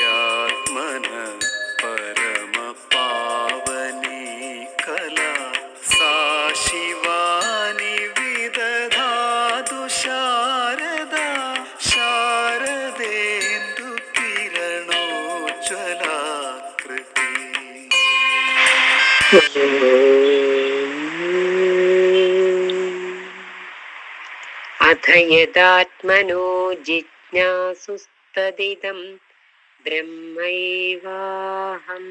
യാത്മന പരമ പാവനി കലാ സാ ശിവാനി വിദധാതു ശാരദ ശാരദേന്ദു കിരണോജ്വലാകൃതി. അഥ യദാത്മനോ ജിജ്ഞാസുസ്തദിദം ബ്രഹ്മൈവാഹം.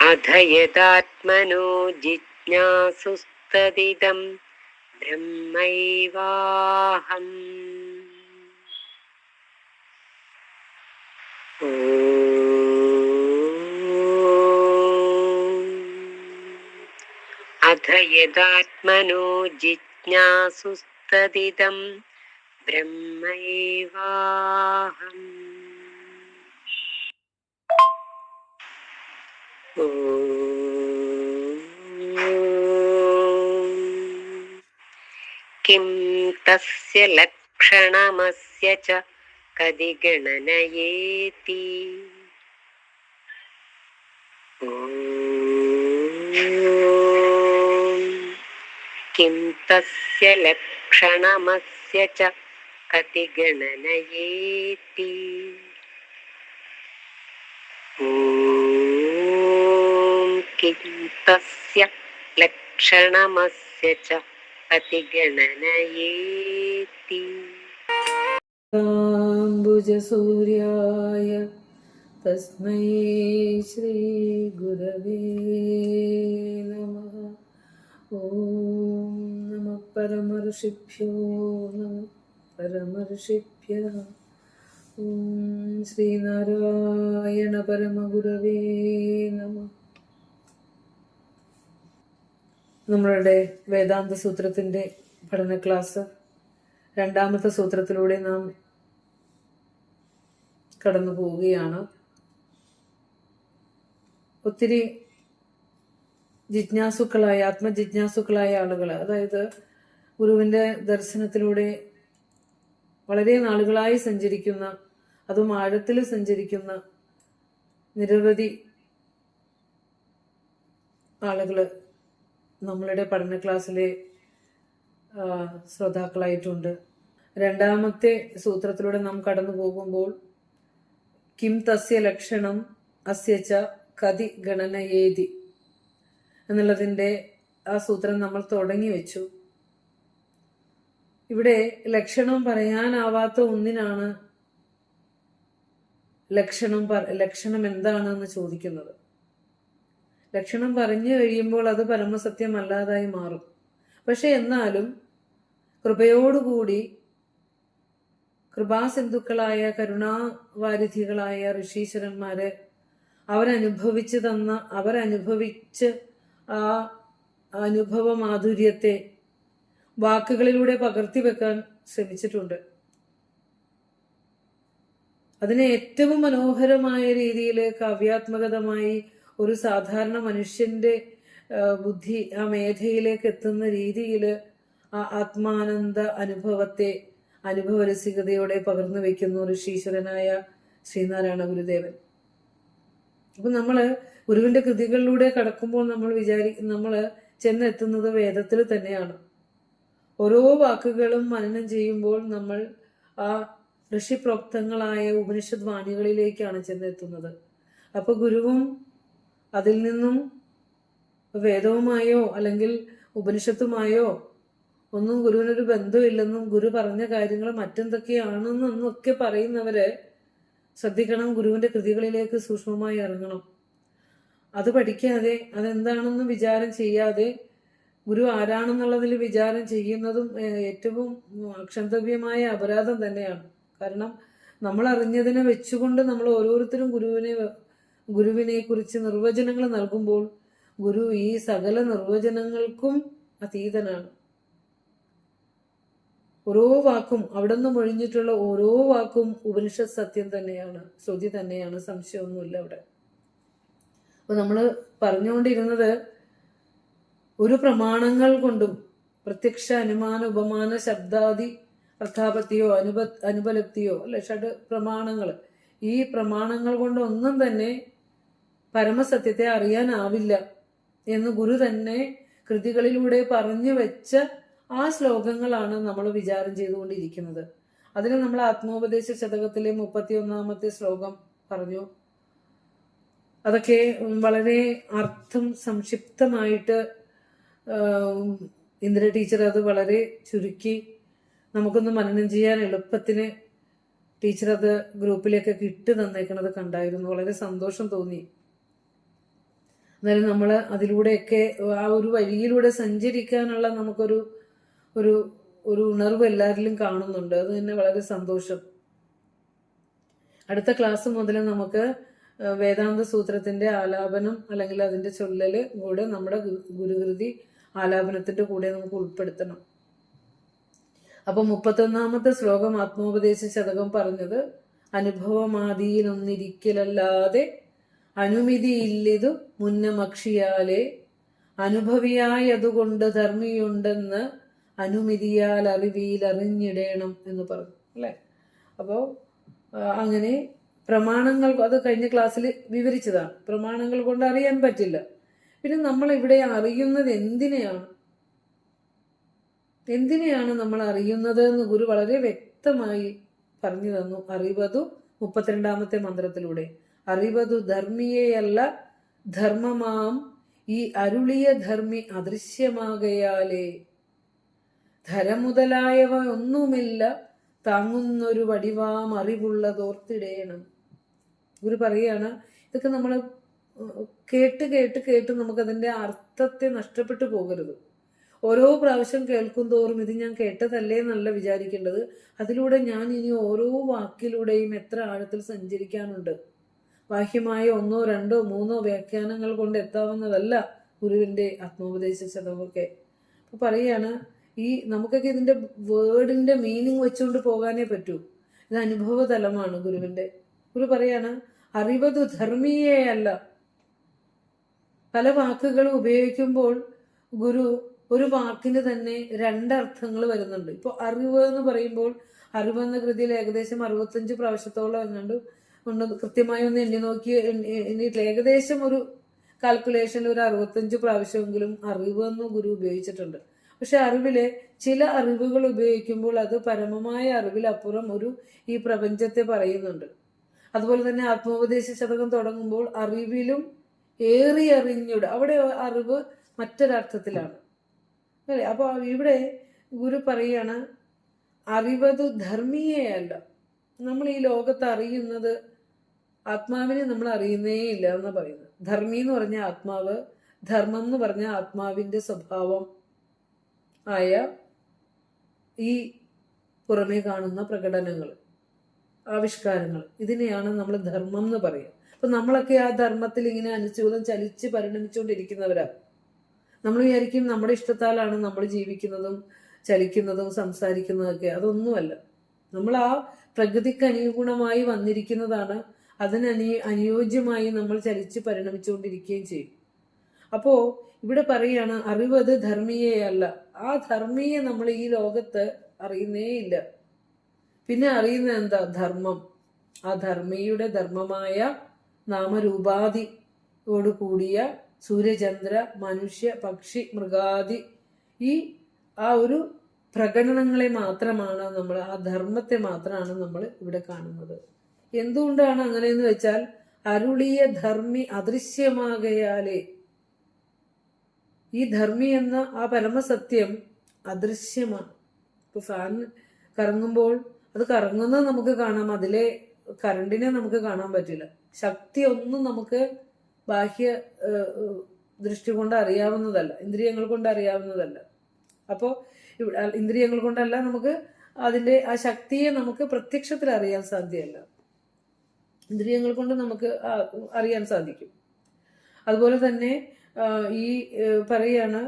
അഥ യദാത്മനോ ജിജ്ഞാസുസ്തദിദം ബ്രഹ്മൈവാഹം. അഥ യദാത്മനോ ജിജ്ഞാസുസ്തദിദം ബ്രഹ്മൈവാഹം. കിം തസ്യ ലക്ഷണമസ്യ ച കതി ഗണനയേതി. കിം തസ്യ ലക്ഷണമസ്യ ച കതി ഗണനയേതി. കിം തസ്യ ലക്ഷണമസ്യ ച കതി ഗണനയേതി. അംബുജസൂര്യായ തസ്മൈ ശ്രീ ഗുരവേ നമഃ. ഓം നമഃ പരമർഷിഭ്യോ നമഃ പരമർഷിഭ്യഃ. ഓം ശ്രീനാരായണ പരമഗുരവേ നമഃ. നമ്മളുടെ വേദാന്ത സൂത്രത്തിന്റെ പഠന ക്ലാസ് രണ്ടാമത്തെ സൂത്രത്തിലൂടെ നാം കടന്നു പോവുകയാണ്. ഒത്തിരി ജിജ്ഞാസുക്കളായ ആത്മജിജ്ഞാസുക്കളായ ആളുകൾ, അതായത് ഗുരുവിന്റെ ദർശനത്തിലൂടെ വളരെ നാളുകളായി സഞ്ചരിക്കുന്ന, അതും ആഴത്തിൽ സഞ്ചരിക്കുന്ന നിരവധി ആളുകള് നമ്മളുടെ പഠന ക്ലാസ്സിലെ ശ്രോതാക്കളായിട്ടുണ്ട്. രണ്ടാമത്തെ സൂത്രത്തിലൂടെ നാം കടന്നു പോകുമ്പോൾ കിം തസ്യ ലക്ഷണം അസ്യച്ച കതി ഗണനയേതി എന്നുള്ളതിൻ്റെ ആ സൂത്രം നമ്മൾ തുടങ്ങി വെച്ചു. ഇവിടെ ലക്ഷണം പറയാനാവാത്ത ഒന്നിനാണ് ലക്ഷണം എന്താണെന്ന് ചോദിക്കുന്നത്. ലക്ഷണം പറഞ്ഞു കഴിയുമ്പോൾ അത് പരമസത്യമല്ലാതായി മാറും. പക്ഷെ എന്നാലും കൃപയോടുകൂടി കൃപാസിന്ധുക്കളായ കരുണാവാരിധികളായ ഋഷീശ്വരന്മാര് അവരനുഭവിച്ച് ആ അനുഭവ മാധുര്യത്തെ വാക്കുകളിലൂടെ പകർത്തി വെക്കാൻ ശ്രമിച്ചിട്ടുണ്ട്. അതിനെ ഏറ്റവും മനോഹരമായ രീതിയിൽ കാവ്യാത്മകതമായി ഒരു സാധാരണ മനുഷ്യന്റെ ബുദ്ധി ആ മേധയിലേക്ക് എത്തുന്ന രീതിയിൽ ആ ആത്മാനന്ദ അനുഭവത്തെ അനുഭവരസികതയോടെ പകർന്നു വെക്കുന്നു ഋഷീശ്വരനായ ശ്രീനാരായണ ഗുരുദേവൻ. അപ്പൊ നമ്മള് ഗുരുവിന്റെ കൃതികളിലൂടെ കടക്കുമ്പോൾ നമ്മൾ ചെന്നെത്തുന്നത് വേദത്തിൽ തന്നെയാണ്. ഓരോ വാക്കുകളും മനനം ചെയ്യുമ്പോൾ നമ്മൾ ആ ഋഷിപ്രോക്തങ്ങളായ ഉപനിഷത് വാണികളിലേക്കാണ് ചെന്നെത്തുന്നത്. അപ്പൊ ഗുരുവും അതിൽ നിന്നും വേദവുമായോ അല്ലെങ്കിൽ ഉപനിഷത്തുമായോ ഒന്നും ഗുരുവിനൊരു ബന്ധമില്ലെന്നും ഗുരു പറഞ്ഞ കാര്യങ്ങൾ മറ്റെന്തൊക്കെയാണെന്നും ഒക്കെ പറയുന്നവര് ശ്രദ്ധിക്കണം. ഗുരുവിന്റെ കൃതികളിലേക്ക് സൂക്ഷ്മമായി ഇറങ്ങണം. അത് പഠിക്കാതെ അതെന്താണെന്ന് വിചാരം ചെയ്യാതെ ഗുരു ആരാണെന്നുള്ളതിൽ വിചാരം ചെയ്യുന്നതും ഏറ്റവും അക്ഷന്തവ്യമായ അപരാധം തന്നെയാണ്. കാരണം നമ്മൾ അറിഞ്ഞതിനെ വെച്ചുകൊണ്ട് നമ്മൾ ഓരോരുത്തരും ഗുരുവിനെ കുറിച്ച് നിർവചനങ്ങൾ നൽകുമ്പോൾ ഗുരു ഈ സകല നിർവചനങ്ങൾക്കും അതീതനാണ്. ഓരോ വാക്കും അവിടെ നിന്ന് മൊഴിഞ്ഞിട്ടുള്ള ഓരോ വാക്കും ഉപനിഷത്ത് സത്യം തന്നെയാണ്, ശ്രുതി തന്നെയാണ്, സംശയമൊന്നുമില്ല അവിടെ. അപ്പൊ നമ്മൾ പറഞ്ഞുകൊണ്ടിരുന്നത് ഒരു പ്രമാണങ്ങൾ കൊണ്ടും പ്രത്യക്ഷ അനുമാന ഉപമാന ശബ്ദാദി അർത്ഥാപത്തിയോ അനുപലപ്തിയോ അല്ലെ ഷഡ് പ്രമാണങ്ങൾ, ഈ പ്രമാണങ്ങൾ കൊണ്ടൊന്നും തന്നെ പരമസത്യത്തെ അറിയാനാവില്ല എന്ന് ഗുരു തന്നെ കൃതികളിലൂടെ പറഞ്ഞു വെച്ച ആ ശ്ലോകങ്ങളാണ് നമ്മൾ വിചാരം ചെയ്തുകൊണ്ടിരിക്കുന്നത്. അതിന് നമ്മൾ ആത്മോപദേശ ശതകത്തിലെ 31-ാമത്തെ ശ്ലോകം പറഞ്ഞു. അതൊക്കെ വളരെ അർത്ഥം സംക്ഷിപ്തമായിട്ട് ഇന്ദിര ടീച്ചർ അത് വളരെ ചുരുക്കി നമുക്കൊന്ന് മനനം ചെയ്യാൻ എളുപ്പത്തിന് ടീച്ചർ അത് ഗ്രൂപ്പിലേക്കൊക്കെ ഇട്ട് തന്നേക്കണത് കണ്ടായിരുന്നു. വളരെ സന്തോഷം തോന്നി. എന്നാലും നമ്മൾ അതിലൂടെയൊക്കെ ആ ഒരു വഴിയിലൂടെ സഞ്ചരിക്കാനുള്ള നമുക്കൊരു ഒരു ഒരു ഉണർവ് എല്ലാവരിലും കാണുന്നുണ്ട്. അത് തന്നെ വളരെ സന്തോഷം. അടുത്ത ക്ലാസ് മുതൽ നമുക്ക് വേദാന്ത സൂത്രത്തിന്റെ ആലാപനം അല്ലെങ്കിൽ അതിന്റെ ചൊല്ലല് കൂടെ നമ്മുടെ ഗുരുകൃതി ആലാപനത്തിന്റെ കൂടെ നമുക്ക് ഉൾപ്പെടുത്തണം. അപ്പൊ 31-ാമത്തെ ശ്ലോകം ആത്മോപദേശ ശതകം പറഞ്ഞത് അനുഭവമാദിയിലൊന്നിരിക്കലല്ലാതെ അനുമതിയില്ലിതു മുന്നമക്ഷിയാലെ അനുഭവിയായതുകൊണ്ട് ധർമ്മിയുണ്ടെന്ന് അനുമതിയാൽ അറിവിയിൽ അറിഞ്ഞിടേണം എന്ന് പറഞ്ഞു അല്ലെ. അപ്പോൾ അങ്ങനെ പ്രമാണങ്ങൾ, അത് കഴിഞ്ഞ ക്ലാസ്സിൽ വിവരിച്ചതാണ്. പ്രമാണങ്ങൾ കൊണ്ട് അറിയാൻ പറ്റില്ല. പിന്നെ നമ്മൾ ഇവിടെ അറിയുന്നത് എന്തിനെയാണ് നമ്മൾ അറിയുന്നത് എന്ന് ഗുരു വളരെ വ്യക്തമായി പറഞ്ഞു തന്നു. അറിവതു 32-ാമത്തെ മന്ത്രത്തിലൂടെ അറിവതു ധർമ്മിയെയല്ല ധർമ്മമാം ഈ അരുളിയ ധർമ്മി അദൃശ്യമാകയാലേ ധരം മുതലായവ ഒന്നുമില്ല താങ്ങുന്നൊരു വടിവാം അറിവുള്ളതോർത്തിടേണം. ഗുരു പറയാണ്, ഇതൊക്കെ നമ്മൾ കേട്ട് കേട്ട് കേട്ട് നമുക്കതിന്റെ അർത്ഥത്തെ നഷ്ടപ്പെട്ടു പോകരുത്. ഓരോ പ്രാവശ്യം കേൾക്കും തോറും ഇത് ഞാൻ കേട്ടതല്ലേ എന്നല്ല വിചാരിക്കേണ്ടത്. അതിലൂടെ ഞാൻ ഇനി ഓരോ വാക്കിലൂടെയും എത്ര ആഴത്തിൽ സഞ്ചരിക്കാനുണ്ട്. ബാഹ്യമായ 1, 2, 3 വ്യാഖ്യാനങ്ങൾ കൊണ്ട് എത്താവുന്നതല്ല ഗുരുവിന്റെ ആത്മോപദേശ ശതകമൊക്കെ. അപ്പൊ പറയാണ്, ഈ നമുക്കൊക്കെ ഇതിന്റെ വേർഡിന്റെ മീനിങ് വെച്ചുകൊണ്ട് പോകാനേ പറ്റൂ. ഇത് അനുഭവ തലമാണ് ഗുരുവിന്റെ. ഗുരു പറയാണ്, അറിവതു ധർമ്മിയേ അല്ല. പല വാക്കുകൾ ഉപയോഗിക്കുമ്പോൾ ഗുരു ഒരു വാക്കിന് തന്നെ 2 അർത്ഥങ്ങൾ വരുന്നുണ്ട്. ഇപ്പൊ അറിവ് എന്ന് പറയുമ്പോൾ അറിവ് എന്ന കൃതിയിൽ ഏകദേശം 65 പ്രാവശ്യത്തോളം എങ്ങാണ്ട് ഉണ്ട്. കൃത്യമായി ഒന്ന് എണ്ണി നോക്കി എണ്ണിയിട്ടില്ല. ഏകദേശം ഒരു കാൽക്കുലേഷനിൽ ഒരു 65 പ്രാവശ്യമെങ്കിലും അറിവ് എന്ന് ഗുരു ഉപയോഗിച്ചിട്ടുണ്ട്. പക്ഷെ അറിവിലെ ചില അറിവുകൾ ഉപയോഗിക്കുമ്പോൾ അത് പരമമായ അറിവിലപ്പുറം ഈ പ്രപഞ്ചത്തെ പറയുന്നുണ്ട്. അതുപോലെ തന്നെ ആത്മോപദേശ ശതകം തുടങ്ങുമ്പോൾ അറിവിലും ഏറി അറിഞ്ഞൂടെ, അവിടെ അറിവ് മറ്റൊരർത്ഥത്തിലാണ് അല്ലെ. അപ്പൊ ഇവിടെ ഗുരു പറയാണ്, അറിവതു ധർമ്മിയേ അല്ല. നമ്മൾ ഈ ലോകത്ത് അറിയുന്നത് ആത്മാവിനെ നമ്മൾ അറിയുന്നേ ഇല്ല എന്ന് പറയുന്നത്. ധർമ്മി എന്ന് പറഞ്ഞ ആത്മാവ്, ധർമ്മം എന്ന് പറഞ്ഞ ആത്മാവിന്റെ സ്വഭാവം ആയ ഈ പുറമേ കാണുന്ന പ്രകടനങ്ങൾ, ആവിഷ്കാരങ്ങൾ, ഇതിനെയാണ് നമ്മൾ ധർമ്മം എന്ന് പറയുക. അപ്പൊ നമ്മളൊക്കെ ആ ധർമ്മത്തിൽ ഇങ്ങനെ അനുചൂലം ചലിച്ച് പരിണമിച്ചുകൊണ്ടിരിക്കുന്നവരാണ്. നമ്മൾ വിചാരിക്കും നമ്മുടെ ഇഷ്ടത്താലാണ് നമ്മൾ ജീവിക്കുന്നതും ചലിക്കുന്നതും സംസാരിക്കുന്നതൊക്കെ. അതൊന്നുമല്ല. നമ്മൾ ആ പ്രകൃതിക്ക് അനുഗുണമായി വന്നിരിക്കുന്നതാണ്. അനുയോജ്യമായി നമ്മൾ ചലിച്ച് പരിണമിച്ചുകൊണ്ടിരിക്കുകയും ചെയ്യും. അപ്പോ ഇവിടെ പറയാണ്, അറിവത് ധർമ്മിയെ അല്ല. ആ ധർമ്മിയെ നമ്മൾ ഈ ലോകത്ത് അറിയുന്നേ ഇല്ല. പിന്നെ അറിയുന്ന എന്താ? ധർമ്മം. ആ ധർമ്മിയുടെ ധർമ്മമായ നാമരൂപാദിയോട് കൂടിയ സൂര്യചന്ദ്ര മനുഷ്യ പക്ഷി മൃഗാദി ആ ഒരു പ്രകടനങ്ങളെ മാത്രമാണ് നമ്മൾ, ആ ധർമ്മത്തെ മാത്രമാണ് നമ്മൾ ഇവിടെ കാണുന്നത്. എന്തുകൊണ്ടാണ് അങ്ങനെയെന്ന് വെച്ചാൽ അരുളിയ ധർമ്മി അദൃശ്യമാകയാലേ. ഈ ധർമ്മി എന്ന ആ പരമസത്യം അദൃശ്യമാണ്. ഇപ്പൊ ഫാൻ കറങ്ങുമ്പോൾ അത് കറങ്ങുന്നത് നമുക്ക് കാണാം, അതിലെ കറണ്ടിനെ നമുക്ക് കാണാൻ പറ്റില്ല. ശക്തി ഒന്നും നമുക്ക് ബാഹ്യ ദൃഷ്ടി കൊണ്ട് അറിയാവുന്നതല്ല, ഇന്ദ്രിയങ്ങൾ കൊണ്ട് അറിയാവുന്നതല്ല. അപ്പോൾ ഇന്ദ്രിയങ്ങൾ കൊണ്ടല്ല നമുക്ക് അതിന്റെ ആ ശക്തിയെ നമുക്ക് പ്രത്യക്ഷത്തിൽ അറിയാൻ സാധ്യമല്ല, ഇന്ദ്രിയങ്ങൾ കൊണ്ട് നമുക്ക് അറിയാൻ സാധിക്കും. അതുപോലെ തന്നെ ഈ പറയാണ്,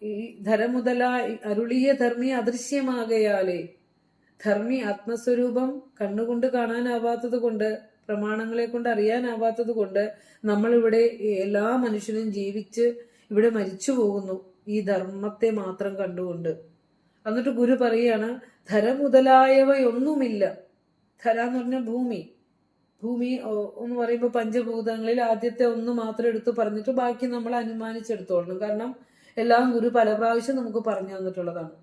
ഈ ധരമുതല അരുളിയ ധർമ്മി അദൃശ്യമാകയാലേ. ധർമ്മി ആത്മസ്വരൂപം കണ്ണുകൊണ്ട് കാണാനാവാത്തത് കൊണ്ട്, പ്രമാണങ്ങളെ കൊണ്ട് അറിയാനാവാത്തത് കൊണ്ട് നമ്മളിവിടെ എല്ലാ മനുഷ്യനും ജീവിച്ച് ഇവിടെ മരിച്ചു പോകുന്നു. ഈ ധർമ്മത്തെ മാത്രം കണ്ടുകൊണ്ട്. എന്നിട്ട് ഗുരു പറയാണ്, ധര മുതലായവയൊന്നുമില്ല. ധര എന്ന് പറഞ്ഞാൽ ഭൂമി. ഭൂമി എന്ന് പറയുമ്പോൾ പഞ്ചഭൂതങ്ങളിൽ ആദ്യത്തെ ഒന്ന് മാത്രം എടുത്ത് പറഞ്ഞിട്ട് ബാക്കി നമ്മൾ അനുമാനിച്ചെടുത്തോളണം. കാരണം എല്ലാം ഗുരു പല പ്രാവശ്യം നമുക്ക് പറഞ്ഞു തന്നിട്ടുള്ളതാണ്.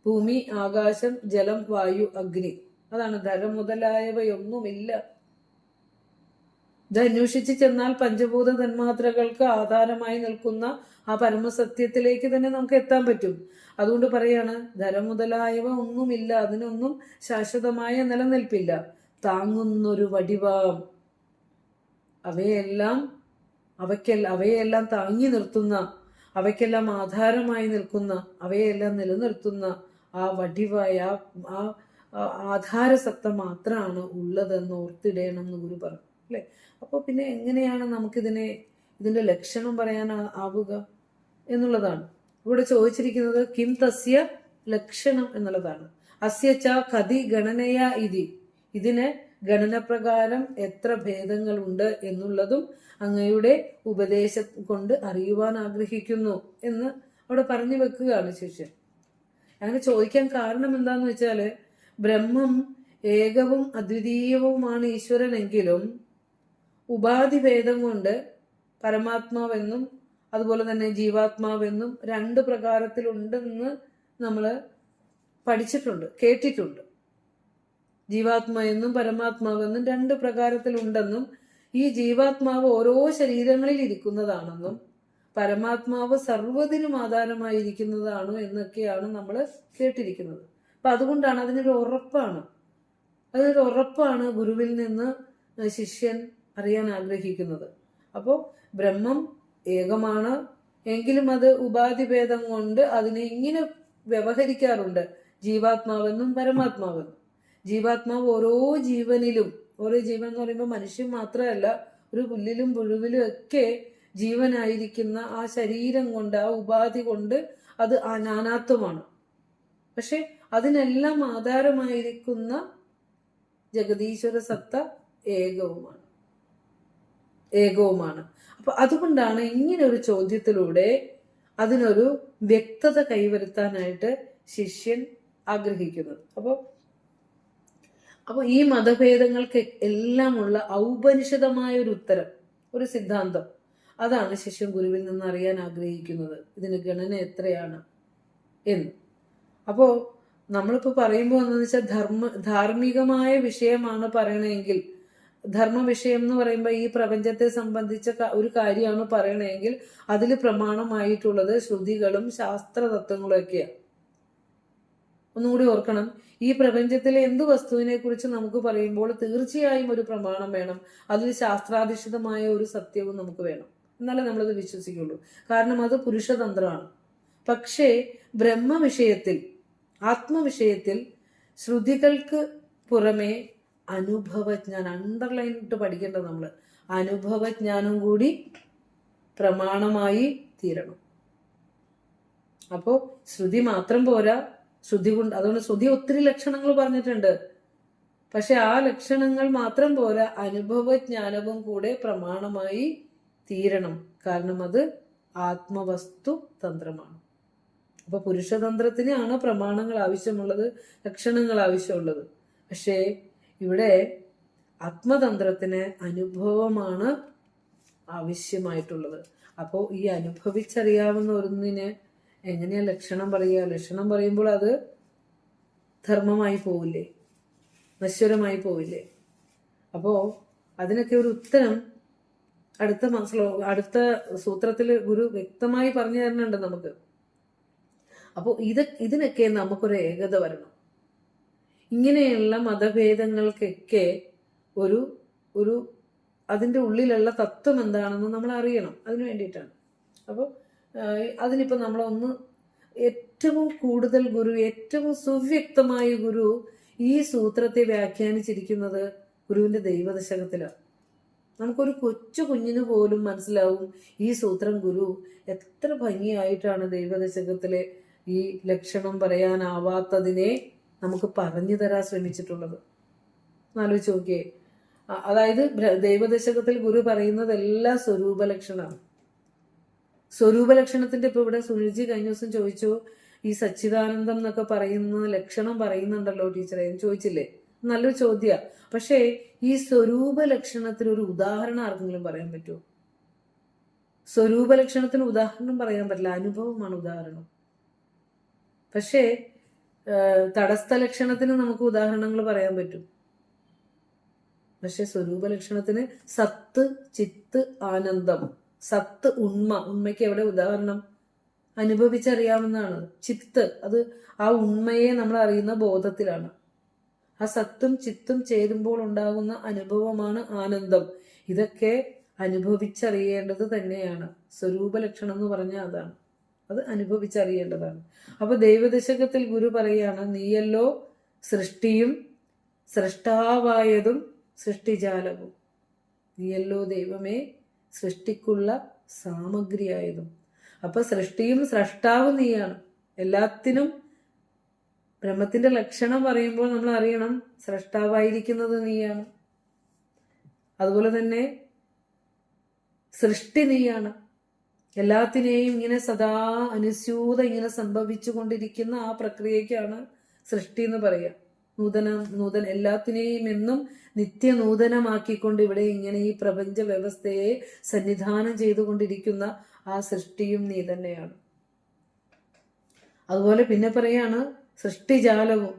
ഭൂമി, ആകാശം, ജലം, വായു, അഗ്നി, അതാണ് ധര മുതലായവയൊന്നുമില്ല. ഇത് അന്വേഷിച്ച് ചെന്നാൽ പഞ്ചഭൂത തന്മാത്രകൾക്ക് ആധാരമായി നിൽക്കുന്ന ആ പരമസത്യത്തിലേക്ക് തന്നെ നമുക്ക് എത്താൻ പറ്റും. അതുകൊണ്ട് പറയാണ്, ധര മുതലായവ ഒന്നുമില്ല, അതിനൊന്നും ശാശ്വതമായ നിലനിൽപ്പില്ല. താങ്ങുന്നൊരു വടിവാം, അവയെല്ലാം താങ്ങി നിർത്തുന്ന, അവയ്ക്കെല്ലാം ആധാരമായി നിൽക്കുന്ന, അവയെല്ലാം നിലനിർത്തുന്ന ആ വടിവായ ആ ആധാരസത്ത മാത്രമാണ് ഉള്ളതെന്ന് ഓർത്തിടേണം എന്ന് ഗുരു പറഞ്ഞു അല്ലെ. അപ്പോൾ പിന്നെ എങ്ങനെയാണ് ഇതിന്റെ ലക്ഷണം പറയാൻ ആവുക എന്നുള്ളതാണ് ഇവിടെ ചോദിച്ചിരിക്കുന്നത്. കിം തസ്യ ലക്ഷണം എന്നുള്ളതാണ്. അസ്യച്ച കതി ഗണനയ ഇതി, ഇതിന് ഗണനപ്രകാരം എത്ര ഭേദങ്ങളുണ്ട് എന്നുള്ളതും അങ്ങയുടെ ഉപദേശം കൊണ്ട് അറിയുവാൻ ആഗ്രഹിക്കുന്നു എന്ന് അവിടെ പറഞ്ഞു വെക്കുകയാണ് ശിഷ്യൻ. അങ്ങനെ ചോദിക്കാൻ കാരണം എന്താന്ന് വെച്ചാല്, ബ്രഹ്മം ഏകവും അദ്വിതീയവുമാണ് ഈശ്വരനെങ്കിലും ഉപാധി ഭേദം കൊണ്ട് പരമാത്മാവെന്നും അതുപോലെ തന്നെ ജീവാത്മാവെന്നും രണ്ട് പ്രകാരത്തിലുണ്ടെന്ന് നമ്മൾ പഠിച്ചിട്ടുണ്ട്, കേട്ടിട്ടുണ്ട്. ജീവാത്മാ എന്നും പരമാത്മാവെന്നും രണ്ട് പ്രകാരത്തിലുണ്ടെന്നും ഈ ജീവാത്മാവ് ഓരോ ശരീരങ്ങളിൽ ഇരിക്കുന്നതാണെന്നും പരമാത്മാവ് സർവ്വതിനും ആധാരമായിരിക്കുന്നതാണ് എന്നൊക്കെയാണ് നമ്മൾ കേട്ടിരിക്കുന്നത്. അപ്പൊ അതുകൊണ്ടാണ് അതിനൊരു ഉറപ്പാണ് ഗുരുവിൽ നിന്ന് ശിഷ്യൻ അറിയാൻ ആഗ്രഹിക്കുന്നത്. അപ്പോൾ ബ്രഹ്മം ഏകമാണ് എങ്കിലും അത് ഉപാധിഭേദം കൊണ്ട് അതിനെ ഇങ്ങനെ വ്യവഹരിക്കാറുണ്ട്, ജീവാത്മാവെന്നും പരമാത്മാവെന്നും. ജീവാത്മാവ് ഓരോ ജീവനിലും, ഓരോ ജീവൻ എന്ന് പറയുമ്പോൾ മനുഷ്യൻ മാത്രമല്ല, ഒരു പുല്ലിലും പുഴുവിലും ഒക്കെ ജീവനായിരിക്കുന്ന ആ ശരീരം കൊണ്ട്, ആ ഉപാധി കൊണ്ട് അത് നാനാത്വമാണ്. പക്ഷെ അതിനെല്ലാം ആധാരമായിരിക്കുന്ന ജഗദീശ്വര സത്ത ഏകവുമാണ്. അപ്പൊ അതുകൊണ്ടാണ് ഇങ്ങനെ ഒരു ചോദ്യത്തിലൂടെ അതിനൊരു വ്യക്തത കൈവരുത്താനായിട്ട് ശിഷ്യൻ ആഗ്രഹിക്കുന്നത്. അപ്പോൾ ഈ മതഭേദങ്ങൾക്ക് എല്ലാമുള്ള ഔപനിഷിതമായ ഒരു ഉത്തരം, ഒരു സിദ്ധാന്തം, അതാണ് ശിഷ്യൻ ഗുരുവിൽ നിന്ന് അറിയാൻ ആഗ്രഹിക്കുന്നത്. ഇതിന് ഗണന എത്രയാണ് എന്ന്. അപ്പോ നമ്മളിപ്പോ പറയുമ്പോൾ എന്താണെന്ന് വെച്ചാൽ ധാർമ്മികമായ വിഷയമാണ് പറയണമെങ്കിൽ, ധർമ്മ വിഷയം എന്ന് പറയുമ്പോൾ ഈ പ്രപഞ്ചത്തെ സംബന്ധിച്ച ഒരു കാര്യമാണ് പറയണമെങ്കിൽ അതിൽ പ്രമാണമായിട്ടുള്ളത് ശ്രുതികളും ശാസ്ത്ര തത്വങ്ങളും ഒക്കെയാണ്. ഒന്നുകൂടി ഓർക്കണം, ഈ പ്രപഞ്ചത്തിലെ എന്ത് വസ്തുവിനെ കുറിച്ച് നമുക്ക് പറയുമ്പോൾ തീർച്ചയായും ഒരു പ്രമാണം വേണം, അതിൽ ശാസ്ത്രാധിഷ്ഠിതമായ ഒരു സത്യവും നമുക്ക് വേണം, എന്നാലേ നമ്മളത് വിശ്വസിക്കുള്ളൂ. കാരണം അത് പുരുഷതന്ത്രമാണ്. പക്ഷേ ബ്രഹ്മവിഷയത്തിൽ, ആത്മവിഷയത്തിൽ ശ്രുതികൾക്ക് പുറമെ അനുഭവജ്ഞാനം, അണ്ടർലൈൻ ഇട്ട് പഠിക്കേണ്ടത് നമ്മൾ, അനുഭവജ്ഞാനം കൂടി പ്രമാണമായി തീരണം. അപ്പോൾ ശ്രുതി മാത്രം പോരാ, അതുകൊണ്ട് ശ്രുതി ഒത്തിരി ലക്ഷണങ്ങൾ പറഞ്ഞിട്ടുണ്ട്. പക്ഷെ ആ ലക്ഷണങ്ങൾ മാത്രം പോരാ, അനുഭവജ്ഞാനവും കൂടെ പ്രമാണമായി തീരണം. കാരണം അത് ആത്മവസ്തു തന്ത്രമാണ്. അപ്പൊ പുരുഷതന്ത്രത്തിനാണ് പ്രമാണങ്ങൾ ആവശ്യമുള്ളത്, ലക്ഷണങ്ങൾ ആവശ്യമുള്ളത്. പക്ഷേ ഇവിടെ ആത്മതന്ത്രത്തിന് അനുഭവമാണ് ആവശ്യമായിട്ടുള്ളത്. അപ്പോൾ ഈ അനുഭവിച്ചറിയാവുന്ന ഒന്നിന് എങ്ങനെയാ ലക്ഷണം പറയുക? ലക്ഷണം പറയുമ്പോൾ അത് ധർമ്മമായി പോവില്ലേ, നശ്വരമായി പോവില്ലേ? അപ്പോൾ അതിനൊക്കെ ഒരു ഉത്തരം അടുത്ത സൂത്രത്തിൽ ഗുരു വ്യക്തമായി പറഞ്ഞു തരുന്നുണ്ട് നമുക്ക്. അപ്പോൾ ഇതിനൊക്കെ നമുക്കൊരു ഏകത വരണം. ഇങ്ങനെയുള്ള മതഭേദങ്ങൾക്കൊക്കെ ഒരു അതിൻ്റെ ഉള്ളിലുള്ള തത്വം എന്താണെന്ന് നമ്മൾ അറിയണം. അതിനു വേണ്ടിയിട്ടാണ്. അപ്പോൾ അതിനിപ്പോൾ നമ്മളൊന്ന് ഏറ്റവും കൂടുതൽ ഏറ്റവും സുവ്യക്തമായ ഗുരു ഈ സൂത്രത്തെ വ്യാഖ്യാനിച്ചിരിക്കുന്നത് ഗുരുവിന്റെ ദൈവദശകത്തിലാണ്. നമുക്കൊരു കൊച്ചു കുഞ്ഞിന് പോലും മനസ്സിലാവും ഈ സൂത്രം ഗുരു എത്ര ഭംഗിയായിട്ടാണ് ദൈവദശകത്തിലെ ഈ ലക്ഷണം പറയാനാവാത്തതിനെ നമുക്ക് പറഞ്ഞു തരാൻ ശ്രമിച്ചിട്ടുള്ളത്. ആലോചിച്ച് നോക്കിയേ. അതായത് ദൈവദശകത്തിൽ ഗുരു പറയുന്നതെല്ലാം സ്വരൂപ ലക്ഷണമാണ്. സ്വരൂപ ലക്ഷണത്തിന്റെ ഇപ്പൊ ഇവിടെ സുനിൽജി കഴിഞ്ഞ ദിവസം ചോദിച്ചു, ഈ സച്ചിദാനന്ദം എന്നൊക്കെ പറയുന്ന ലക്ഷണം പറയുന്നുണ്ടല്ലോ ടീച്ചറെ എന്ന് ചോദിച്ചില്ലേ? നല്ലൊരു ചോദ്യ. പക്ഷേ ഈ സ്വരൂപ ലക്ഷണത്തിന് ഒരു ഉദാഹരണം ആർക്കെങ്കിലും പറയാൻ പറ്റുമോ? സ്വരൂപ ലക്ഷണത്തിന് ഉദാഹരണം പറയാൻ പറ്റില്ല, അനുഭവമാണ് ഉദാഹരണം. പക്ഷേ തടസ്ഥ ലക്ഷണത്തിന് നമുക്ക് ഉദാഹരണങ്ങൾ പറയാൻ പറ്റും. പക്ഷെ സ്വരൂപ ലക്ഷണത്തിന് സത്ത്, ചിത്ത്, ആനന്ദം. സത്ത് ഉണ്മയ്ക്ക് എവിടെ ഉദാഹരണം? അനുഭവിച്ചറിയാവുന്നതാണ്. ചിത്ത്, അത് ആ ഉണ്മയെ നമ്മൾ അറിയുന്ന ബോധത്തിലാണ്. ആ സത്തും ചിത്തും ചേരുമ്പോൾ ഉണ്ടാകുന്ന അനുഭവമാണ് ആനന്ദം. ഇതൊക്കെ അനുഭവിച്ചറിയേണ്ടത് തന്നെയാണ്. സ്വരൂപ ലക്ഷണം എന്ന് പറഞ്ഞാൽ അതാണ്, അത് അനുഭവിച്ചറിയേണ്ടതാണ്. അപ്പൊ ദൈവദശകത്തിൽ ഗുരു പറയാണ്, നീയല്ലോ സൃഷ്ടിയും സൃഷ്ടാവായതും സൃഷ്ടിജാലവും. നീയല്ലോ ദൈവമേ സൃഷ്ടിക്കുള്ള സാമഗ്രിയായതും. അപ്പൊ സൃഷ്ടിയും സൃഷ്ടാവും നീയാണ്. എല്ലാത്തിനും ബ്രഹ്മത്തിന്റെ ലക്ഷണം പറയുമ്പോൾ നമ്മൾ അറിയണം സൃഷ്ടാവായിരിക്കുന്നത് നീയാണ്. അതുപോലെ തന്നെ സൃഷ്ടി നീയാണ്. എല്ലാത്തിനെയും ഇങ്ങനെ സദാ അനുസ്യൂത ഇങ്ങനെ സംഭവിച്ചു കൊണ്ടിരിക്കുന്ന ആ പ്രക്രിയക്കാണ് സൃഷ്ടി എന്ന് പറയുക. നൂതന എല്ലാത്തിനെയും എന്നും നിത്യനൂതനമാക്കിക്കൊണ്ട് ഇവിടെ ഇങ്ങനെ ഈ പ്രപഞ്ച വ്യവസ്ഥയെ സന്നിധാനം ചെയ്തുകൊണ്ടിരിക്കുന്ന ആ സൃഷ്ടിയും നീ തന്നെയാണ്. അതുപോലെ പിന്നെ പറയാണ് സൃഷ്ടിജാലവും.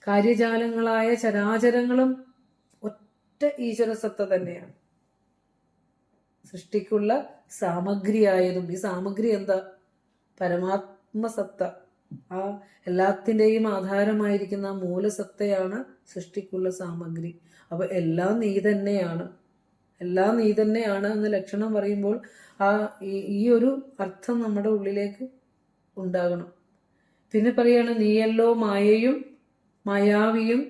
കാര്യജാലങ്ങളായ ചരാചരങ്ങളും ഒറ്റ ഈശ്വരസത്ത തന്നെയാണ്. സൃഷ്ടിക്കുള്ള സാമഗ്രിയായതും. ഈ സാമഗ്രി എന്താ? പരമാത്മസത്ത. ആ എല്ലാത്തിൻ്റെയും ആധാരമായിരിക്കുന്ന മൂലസത്തയാണ് സൃഷ്ടിക്കുള്ള സാമഗ്രി. അപ്പൊ എല്ലാം നീ തന്നെയാണ്, എല്ലാം നീ തന്നെയാണ് എന്ന ലക്ഷണം പറയുമ്പോൾ ആ ഈ ഒരു അർത്ഥം നമ്മുടെ ഉള്ളിലേക്ക് ഉണ്ടാകണം. പിന്നെ പറയാണ് നീയല്ലോ മായയും മായാവിയും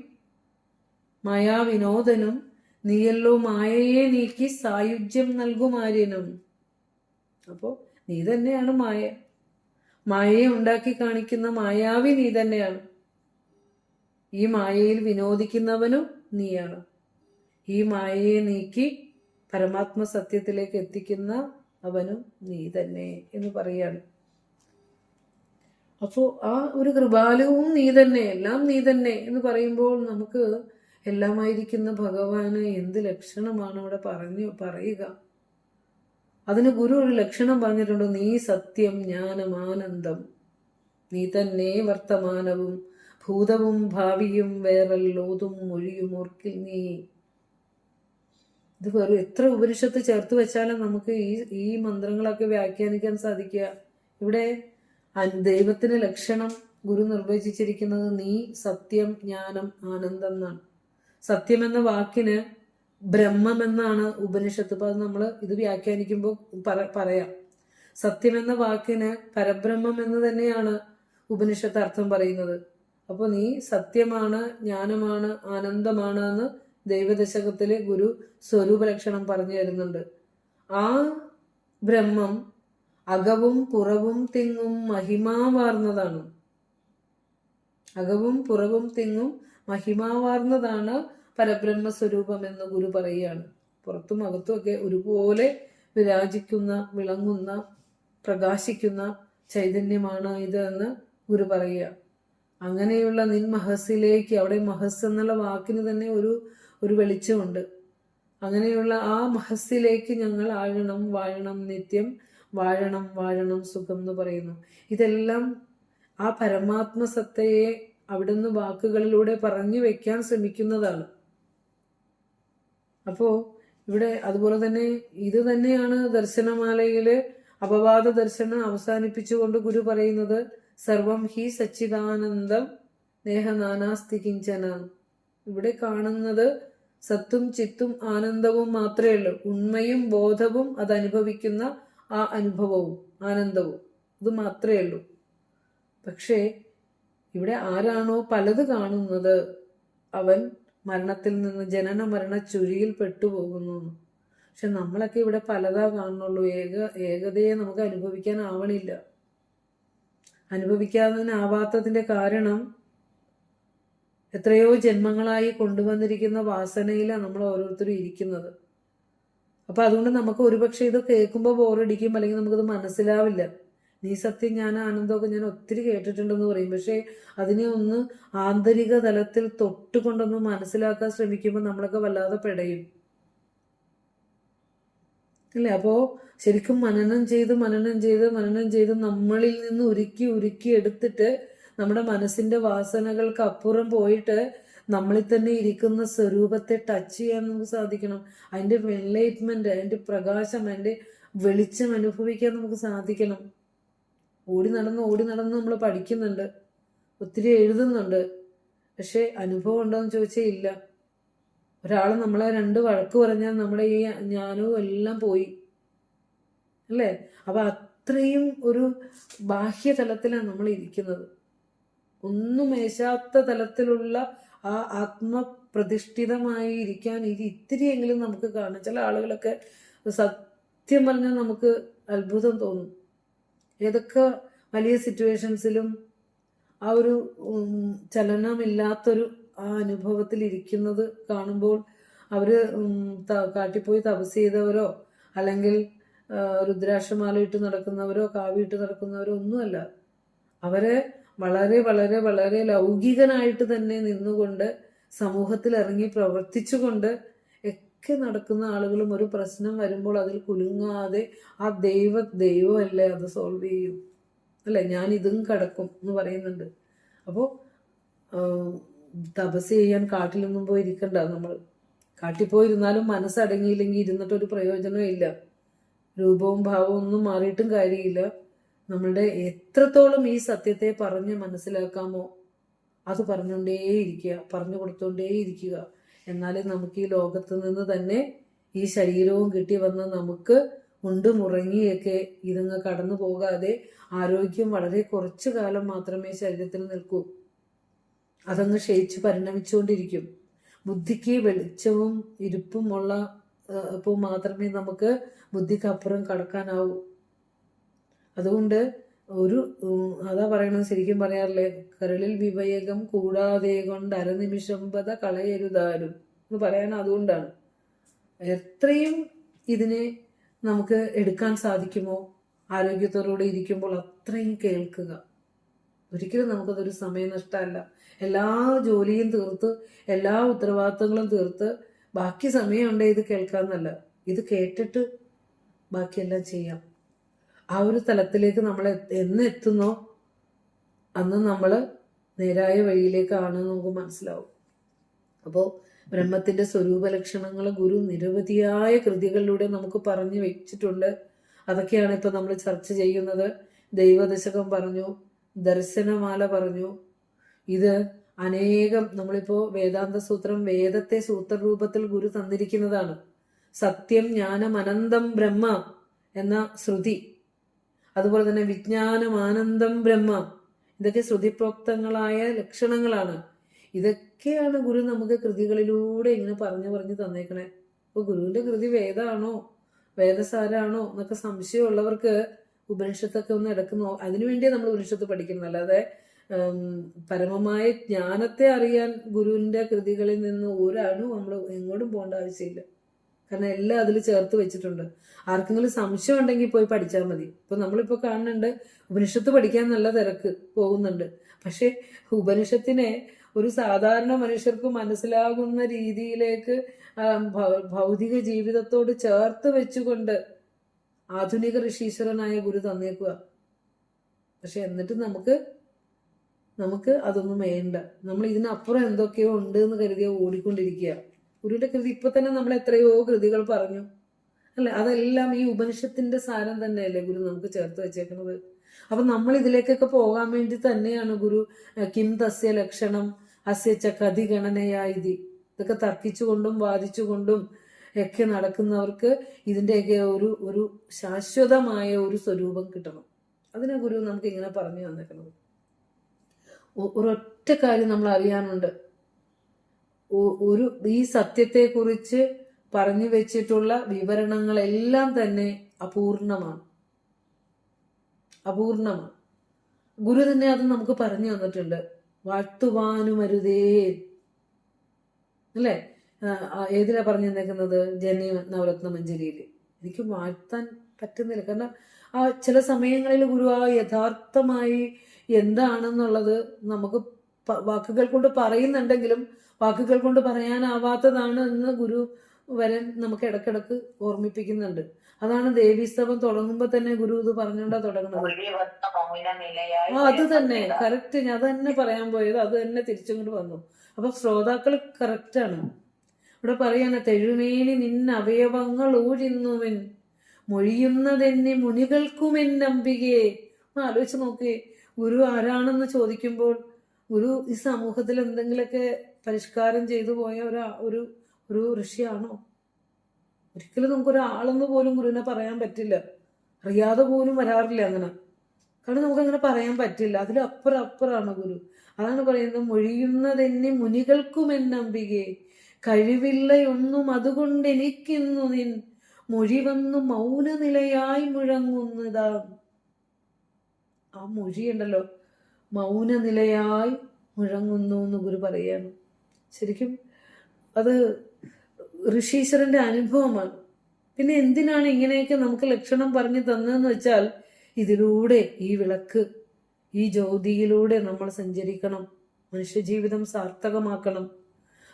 മായാവിനോദനും, നീയല്ലോ മായയെ നീക്കി സായുജ്യം നൽകുമാര്യനും. അപ്പോ നീ തന്നെയാണ് മായ. മായയെ ഉണ്ടാക്കി കാണിക്കുന്ന മായാവി നീ തന്നെയാണ്. ഈ മായയിൽ വിനോദിക്കുന്നവനും നീയാണ്. ഈ മായയെ നീക്കി പരമാത്മ സത്യത്തിലേക്ക് എത്തിക്കുന്ന അവനും നീ തന്നെ എന്ന് പറയാണ്. അപ്പോ ആ ഒരു കൃപാലുവും നീ തന്നെ, എല്ലാം നീ തന്നെ എന്ന് പറയുമ്പോൾ നമുക്ക് എല്ലാമായിരിക്കുന്ന ഭഗവാന് എന്ത് ലക്ഷണമാണ് ഇവിടെ പറയുക. അതിന് ഗുരു ഒരു ലക്ഷണം പറഞ്ഞിട്ടുണ്ട്. നീ സത്യം, ജ്ഞാനം, ആനന്ദം. നീ തന്നെ വർത്തമാനവും ഭൂതവും ഭാവിയും വേറല്ലോതും മൊഴിയും ഓർക്കിൽ നീ. ഇത് വെറും എത്ര ഉപനിഷത്ത് ചേർത്ത് വെച്ചാലും നമുക്ക് ഈ മന്ത്രങ്ങളൊക്കെ വ്യാഖ്യാനിക്കാൻ സാധിക്കുക. ഇവിടെ ദൈവത്തിന് ലക്ഷണം ഗുരു നിർവചിച്ചിരിക്കുന്നത് നീ സത്യം, ജ്ഞാനം, ആനന്ദം എന്നാണ്. സത്യം എന്ന വാക്കിന് ബ്രഹ്മം എന്നാണ് ഉപനിഷത്ത്. അപ്പൊ അത് നമ്മൾ ഇത് വ്യാഖ്യാനിക്കുമ്പോൾ പറയാം. സത്യം എന്ന വാക്കിന് പരബ്രഹ്മം എന്ന് തന്നെയാണ് ഉപനിഷത്ത് അർത്ഥം പറയുന്നത്. അപ്പൊ നീ സത്യമാണ്, ജ്ഞാനമാണ്, ആനന്ദമാണ് എന്ന് ദൈവദശകത്തിലെ ഗുരു സ്വരൂപ ലക്ഷണം പറഞ്ഞു തരുന്നുണ്ട്. ആ ബ്രഹ്മം അകവും പുറവും തിങ്ങും മഹിമാവാർന്നതാണ്. അകവും പുറവും തിങ്ങും മഹിമാവാർന്നതാണ് പരബ്രഹ്മ സ്വരൂപം എന്ന് ഗുരു പറയുകയാണ്. പുറത്തും അകത്തും ഒക്കെ ഒരുപോലെ വിരാജിക്കുന്ന, വിളങ്ങുന്ന, പ്രകാശിക്കുന്ന ചൈതന്യമാണ് ഇത് എന്ന് ഗുരു പറയുക. അങ്ങനെയുള്ള നിൻ മഹസ്സിലേക്ക്, അവിടെ മഹസ് എന്നുള്ള വാക്കിന് തന്നെ ഒരു വെളിച്ചമുണ്ട്. അങ്ങനെയുള്ള ആ മഹസ്സിലേക്ക് ഞങ്ങൾ ആഴണം, വാഴണം, നിത്യം വാഴണം, വാഴണം സുഖം എന്ന് പറയുന്നു. ഇതെല്ലാം ആ പരമാത്മസത്തയെ അവിടുന്ന് വാക്കുകളിലൂടെ പറഞ്ഞു വെക്കാൻ ശ്രമിക്കുന്നതാണ്. അപ്പോ ഇവിടെ അതുപോലെ തന്നെ ഇത് തന്നെയാണ് ദർശനമാലയില് അപവാദ ദർശനം അവസാനിപ്പിച്ചുകൊണ്ട് ഗുരു പറയുന്നത്, സർവം ഹി സച്ചിദാനന്ദം നേഹനാനാസ്തി കിഞ്ചന. ഇവിടെ കാണുന്നത് സത്തും ചിത്തും ആനന്ദവും മാത്രമേ ഉള്ളൂ. ഉണ്മയും ബോധവും അത് അനുഭവിക്കുന്ന ആ അനുഭവവും ആനന്ദവും ഇത് മാത്രമേ ഉള്ളൂ. പക്ഷേ ഇവിടെ ആരാണോ പലത് കാണുന്നത് അവൻ മരണത്തിൽ നിന്ന് ജനന മരണ ചുഴിയിൽ പെട്ടുപോകുന്നു. പക്ഷെ നമ്മളൊക്കെ ഇവിടെ പലതാ കാണുന്നുള്ളൂ. ഏകതയെ നമുക്ക് അനുഭവിക്കാനാവണില്ല. അനുഭവിക്കാനാവാത്തതിന്റെ കാരണം എത്രയോ ജന്മങ്ങളായി കൊണ്ടുവന്നിരിക്കുന്ന വാസനയിലാണ് നമ്മൾ ഓരോരുത്തരും ഇരിക്കുന്നത്. അപ്പൊ അതുകൊണ്ട് നമുക്ക് ഒരുപക്ഷെ ഇത് കേൾക്കുമ്പോൾ ബോറടിക്കും, അല്ലെങ്കിൽ നമുക്കത് മനസ്സിലാവില്ല. നീ സത്യം ഞാൻ ആനന്ദമൊക്കെ ഞാൻ ഒത്തിരി കേട്ടിട്ടുണ്ടെന്ന് പറയും. പക്ഷെ അതിനെ ഒന്ന് ആന്തരിക തലത്തിൽ തൊട്ടുകൊണ്ടൊന്ന് മനസ്സിലാക്കാൻ ശ്രമിക്കുമ്പോൾ നമ്മളൊക്കെ വല്ലാതെ പെടയും, അല്ലേ? അപ്പോ ശരിക്കും മനനം ചെയ്ത് നമ്മളിൽ നിന്ന് ഉരുക്കി എടുത്തിട്ട് നമ്മുടെ മനസ്സിന്റെ വാസനകൾക്ക് അപ്പുറം പോയിട്ട് നമ്മളിൽ തന്നെ ഇരിക്കുന്ന സ്വരൂപത്തെ ടച്ച് ചെയ്യാൻ നമുക്ക് സാധിക്കണം. അതിന്റെ എൻലൈറ്റ്മെന്റ്, അതിന്റെ പ്രകാശം, അതിന്റെ വെളിച്ചം അനുഭവിക്കാൻ നമുക്ക് സാധിക്കണം. ഓടി നടന്ന് നമ്മൾ പഠിക്കുന്നുണ്ട്, ഒത്തിരി എഴുതുന്നുണ്ട്, പക്ഷെ അനുഭവം ഉണ്ടോയെന്ന് ചോദിച്ചാൽ ഇല്ല. ഒരാൾ നമ്മളെ 2 വഴക്ക് പറഞ്ഞാൽ നമ്മുടെ ഈ ജ്ഞാനവും എല്ലാം പോയി, അല്ലേ? അപ്പൊ അത്രയും ഒരു ബാഹ്യതലത്തിലാണ് നമ്മൾ ഇരിക്കുന്നത്. ഒന്നും മേശാത്ത തലത്തിലുള്ള ആ ആത്മപ്രതിഷ്ഠിതമായി ഇരിക്കാൻ ഇത്തിരിയെങ്കിലും നമുക്ക് കാണാം. ചില ആളുകളൊക്കെ സത്യം പറഞ്ഞാൽ നമുക്ക് അത്ഭുതം തോന്നും. ഏതൊക്കെ വലിയ സിറ്റുവേഷൻസിലും ആ ഒരു ചലനമില്ലാത്തൊരു ആ അനുഭവത്തിൽ ഇരിക്കുന്നത് കാണുമ്പോൾ അവര് കാട്ടിപ്പോയി തപസ് ചെയ്തവരോ അല്ലെങ്കിൽ രുദ്രാക്ഷമാല ഇട്ട് നടക്കുന്നവരോ കാവ്യ ഇട്ട് നടക്കുന്നവരോ ഒന്നുമല്ല. അവരെ വളരെ വളരെ വളരെ ലൗകികനായിട്ട് തന്നെ നിന്നുകൊണ്ട് സമൂഹത്തിൽ ഇറങ്ങി പ്രവർത്തിച്ചുകൊണ്ട് ഒക്കെ നടക്കുന്ന ആളുകളും ഒരു പ്രശ്നം വരുമ്പോൾ അതിൽ കുലുങ്ങാതെ ആ ദൈവമല്ലേ അത് സോൾവ് ചെയ്യും, അല്ലെ? ഞാൻ ഇതും കടക്കും എന്ന് പറയുന്നുണ്ട്. അപ്പോൾ തപസ് ചെയ്യാൻ കാട്ടിലൊന്നും പോയി ഇരിക്കണ്ട. നമ്മൾ കാട്ടിൽ പോയിരുന്നാലും മനസ്സടങ്ങിയില്ലെങ്കിൽ ഇരുന്നിട്ടൊരു പ്രയോജനവും ഇല്ല. രൂപവും ഭാവവും ഒന്നും മാറിയിട്ടും കാര്യമില്ല. നമ്മളുടെ എത്രത്തോളം ഈ സത്യത്തെ പറഞ്ഞ് മനസ്സിലാക്കാമോ അത് പറഞ്ഞു കൊടുത്തോണ്ടേയിരിക്കുക. എന്നാലേ നമുക്ക് ഈ ലോകത്ത് നിന്ന് തന്നെ ഈ ശരീരവും കിട്ടി വന്ന നമുക്ക് ഉണ്ടുമുറങ്ങിയൊക്കെ ഇതങ്ങ് കടന്നു പോകാതെ ആരോഗ്യം വളരെ കുറച്ചു കാലം മാത്രമേ ശരീരത്തിൽ നിൽക്കൂ. അതങ്ങ് ക്ഷയിച്ച് പരിണമിച്ചുകൊണ്ടിരിക്കും. ബുദ്ധിക്ക് വെളിച്ചവും ഇരുപ്പും ഉള്ള അപ്പോൾ മാത്രമേ നമുക്ക് ബുദ്ധിക്കപ്പുറം കടക്കാനാവൂ. അതുകൊണ്ട് അതാ പറയണത്, ശരിക്കും പറയാറില്ലേ, കരളിൽ വിവേകം കൂടാതെ കൊണ്ട് അരനിമിഷം പത കളയരുതാരും എന്ന് പറയാൻ അതുകൊണ്ടാണ്. എത്രയും ഇതിനെ നമുക്ക് എടുക്കാൻ സാധിക്കുമോ ആരോഗ്യത്തോടുകൂടി ഇരിക്കുമ്പോൾ അത്രയും കേൾക്കുക. ഒരിക്കലും നമുക്കതൊരു സമയനഷ്ടമല്ല. എല്ലാ ജോലിയും തീർത്ത് എല്ലാ ഉത്തരവാദിത്തങ്ങളും തീർത്ത് ബാക്കി സമയമുണ്ട് ഇത് കേൾക്കാന്നല്ല, ഇത് കേട്ടിട്ട് ബാക്കിയെല്ലാം ചെയ്യാം. ആ ഒരു തലത്തിലേക്ക് നമ്മൾ എന്ന് എത്തുന്നോ അന്ന് നമ്മൾ നേരായ വഴിയിലേക്കാണ് നമുക്ക് മനസ്സിലാവും. അപ്പോൾ ബ്രഹ്മത്തിന്റെ സ്വരൂപ ലക്ഷണങ്ങൾ ഗുരു നിരവധിയായ കൃതികളിലൂടെ നമുക്ക് പറഞ്ഞു വെച്ചിട്ടുണ്ട്. അതൊക്കെയാണ് ഇപ്പൊ നമ്മൾ ചർച്ച ചെയ്യുന്നത്. ദൈവദശകം പറഞ്ഞു, ദർശനമാല പറഞ്ഞു. ഇത് അനേകം നമ്മളിപ്പോ വേദാന്ത സൂത്രം വേദത്തെ സൂത്രരൂപത്തിൽ ഗുരു തന്നിരിക്കുന്നതാണ്. സത്യം ജ്ഞാനം അനന്തം ബ്രഹ്മ എന്ന ശ്രുതി, അതുപോലെ തന്നെ വിജ്ഞാനം ആനന്ദം ബ്രഹ്മ, ഇതൊക്കെ ശ്രുതിപ്രോക്തങ്ങളായ ലക്ഷണങ്ങളാണ്. ഇതൊക്കെയാണ് ഗുരു നമുക്ക് കൃതികളിലൂടെ ഇങ്ങനെ പറഞ്ഞു തന്നേക്കണേ. അപ്പൊ ഗുരുവിന്റെ കൃതി വേദാണോ വേദസാരാണോ എന്നൊക്കെ സംശയമുള്ളവർക്ക് ഉപനിഷത്തൊക്കെ ഒന്ന് ഇടക്കുന്നോ. അതിനുവേണ്ടിയാണ് നമ്മൾ ഉപനിഷത്ത് പഠിക്കുന്നത്. അല്ലാതെ പരമമായ ജ്ഞാനത്തെ അറിയാൻ ഗുരുവിന്റെ കൃതികളിൽ നിന്ന് ഒരണു നമ്മൾ എങ്ങോട്ടും പോകേണ്ട ആവശ്യമില്ല. കാരണം എല്ലാം അതിൽ ചേർത്ത് വെച്ചിട്ടുണ്ട്. ആർക്കെങ്കിലും സംശയം ഉണ്ടെങ്കിൽ പോയി പഠിച്ചാൽ മതി. ഇപ്പൊ നമ്മളിപ്പോ കാണുന്നുണ്ട് ഉപനിഷത്ത് പഠിക്കാൻ നല്ല തിരക്ക് പോകുന്നുണ്ട്. പക്ഷെ ഉപനിഷത്തിനെ ഒരു സാധാരണ മനുഷ്യർക്ക് മനസ്സിലാകുന്ന രീതിയിലേക്ക് ഭൗതിക ജീവിതത്തോട് ചേർത്ത് വെച്ചുകൊണ്ട് ആധുനിക ഋഷീശ്വരനായ ഗുരു തന്നേക്കുക. പക്ഷെ എന്നിട്ട് നമുക്ക് അതൊന്നും വേണ്ട. നമ്മൾ ഇതിനപ്പുറം എന്തൊക്കെയോ ഉണ്ട് എന്ന് കരുതിയോ ഓടിക്കൊണ്ടിരിക്കുക. ഗുരുവിന്റെ കൃതി ഇപ്പൊ തന്നെ നമ്മൾ എത്രയോ കൃതികൾ പറഞ്ഞു, അല്ലെ? അതെല്ലാം ഈ ഉപനിഷത്തിന്റെ സാരം തന്നെയല്ലേ ഗുരു നമുക്ക് ചേർത്ത് വെച്ചേക്കുന്നത്. അപ്പൊ നമ്മൾ ഇതിലേക്കൊക്കെ പോകാൻ വേണ്ടി തന്നെയാണ് ഗുരു കിം തസ്യ ലക്ഷണം അസ്യച്ച കതി ഗണനയായി ഇതൊക്കെ തർക്കിച്ചുകൊണ്ടും വാദിച്ചുകൊണ്ടും ഒക്കെ നടക്കുന്നവർക്ക് ഇതിൻ്റെയൊക്കെ ഒരു ശാശ്വതമായ ഒരു സ്വരൂപം കിട്ടണം. അതിനെ ഗുരു നമുക്ക് ഇങ്ങനെ പറഞ്ഞു തന്നേക്കുന്നത്. ഒരൊറ്റ കാര്യം നമ്മൾ അറിയാനുണ്ട്. ഈ സത്യത്തെക്കുറിച്ച് പറഞ്ഞു വെച്ചിട്ടുള്ള വിവരണങ്ങളെല്ലാം തന്നെ അപൂർണമാണ്. ഗുരു തന്നെ അത് നമുക്ക് പറഞ്ഞു തന്നിട്ടുണ്ട്. വാഴ്ത്തുവാനുമരുതേ, അല്ലെ? ഏതിലാ പറഞ്ഞു തന്നേക്കുന്നത്? ജനി നവരത്ന മഞ്ജരിയിൽ. എനിക്ക് വാഴ്ത്താൻ പറ്റുന്നില്ല. കാരണം ആ ചില സമയങ്ങളിൽ ഗുരു ആ യഥാർത്ഥമായി എന്താണെന്നുള്ളത് നമുക്ക് വാക്കുകൾ കൊണ്ട് പറയുന്നുണ്ടെങ്കിലും വാക്കുകൾ കൊണ്ട് പറയാനാവാത്തതാണ് എന്ന് ഗുരു വരൻ നമുക്ക് ഇടക്കിടക്ക് ഓർമ്മിപ്പിക്കുന്നുണ്ട്. അതാണ് ദേവീസ്തവം തുടങ്ങുമ്പോൾ തന്നെ ഗുരു ഇത് പറഞ്ഞുകൊണ്ടാ തുടങ്ങുന്നത്. അത് തന്നെ കറക്റ്റ്. ഞാൻ തന്നെ പറയാൻ പോയത് അത് തന്നെ തിരിച്ചുകൊണ്ട് വന്നു. അപ്പൊ ശ്രോതാക്കൾ കറക്റ്റാണ്. ഇവിടെ പറയാണ്, തെഴുമേനി നിന്ന അവയവങ്ങൾ ഊഴിന്നുവൻ മൊഴിയുന്നതെന്നെ മുനികൾക്കുമെൻ നമ്പികയെ. ആലോചിച്ച് നോക്കി, ഗുരു ആരാണെന്ന് ചോദിക്കുമ്പോൾ ഗുരു ഈ സമൂഹത്തിൽ എന്തെങ്കിലുമൊക്കെ പരിഷ്കാരം ചെയ്തു പോയ ഒരു ഒരു ഋഷിയാണോ? ഒരിക്കലും നമുക്കൊരാളെന്ന് പോലും ഗുരുവിനെ പറയാൻ പറ്റില്ല. അറിയാതെ പോലും വരാറില്ല അങ്ങനെ. കാരണം നമുക്കങ്ങനെ പറയാൻ പറ്റില്ല. അതിലപ്പുറമാണ് ഗുരു. അതാണ് പറയുന്നത്, മൊഴിയുന്നതെന്നെ മുനികൾക്കുമെൻ നമ്പികയെ കഴിവില്ലയൊന്നും അതുകൊണ്ട് എനിക്കിന്നു നിൻ മൊഴി വന്നു മൗനനിലയായി മുഴങ്ങുന്നതാ. ആ മൊഴിയുണ്ടല്ലോ, മൗനനിലയായി മുഴങ്ങുന്നു എന്ന് ഗുരു പറയാണ്. ശരിക്കും അത് ഋഷീശ്വരന്റെ അനുഭവമാണ്. പിന്നെ എന്തിനാണ് ഇങ്ങനെയൊക്കെ നമുക്ക് ലക്ഷണം പറഞ്ഞു തന്നതെന്ന് വെച്ചാൽ, ഇതിലൂടെ ഈ വിളക്ക്, ഈ ജ്യോതിയിലൂടെ നമ്മൾ സഞ്ചരിക്കണം, മനുഷ്യജീവിതം സാർത്ഥകമാക്കണം.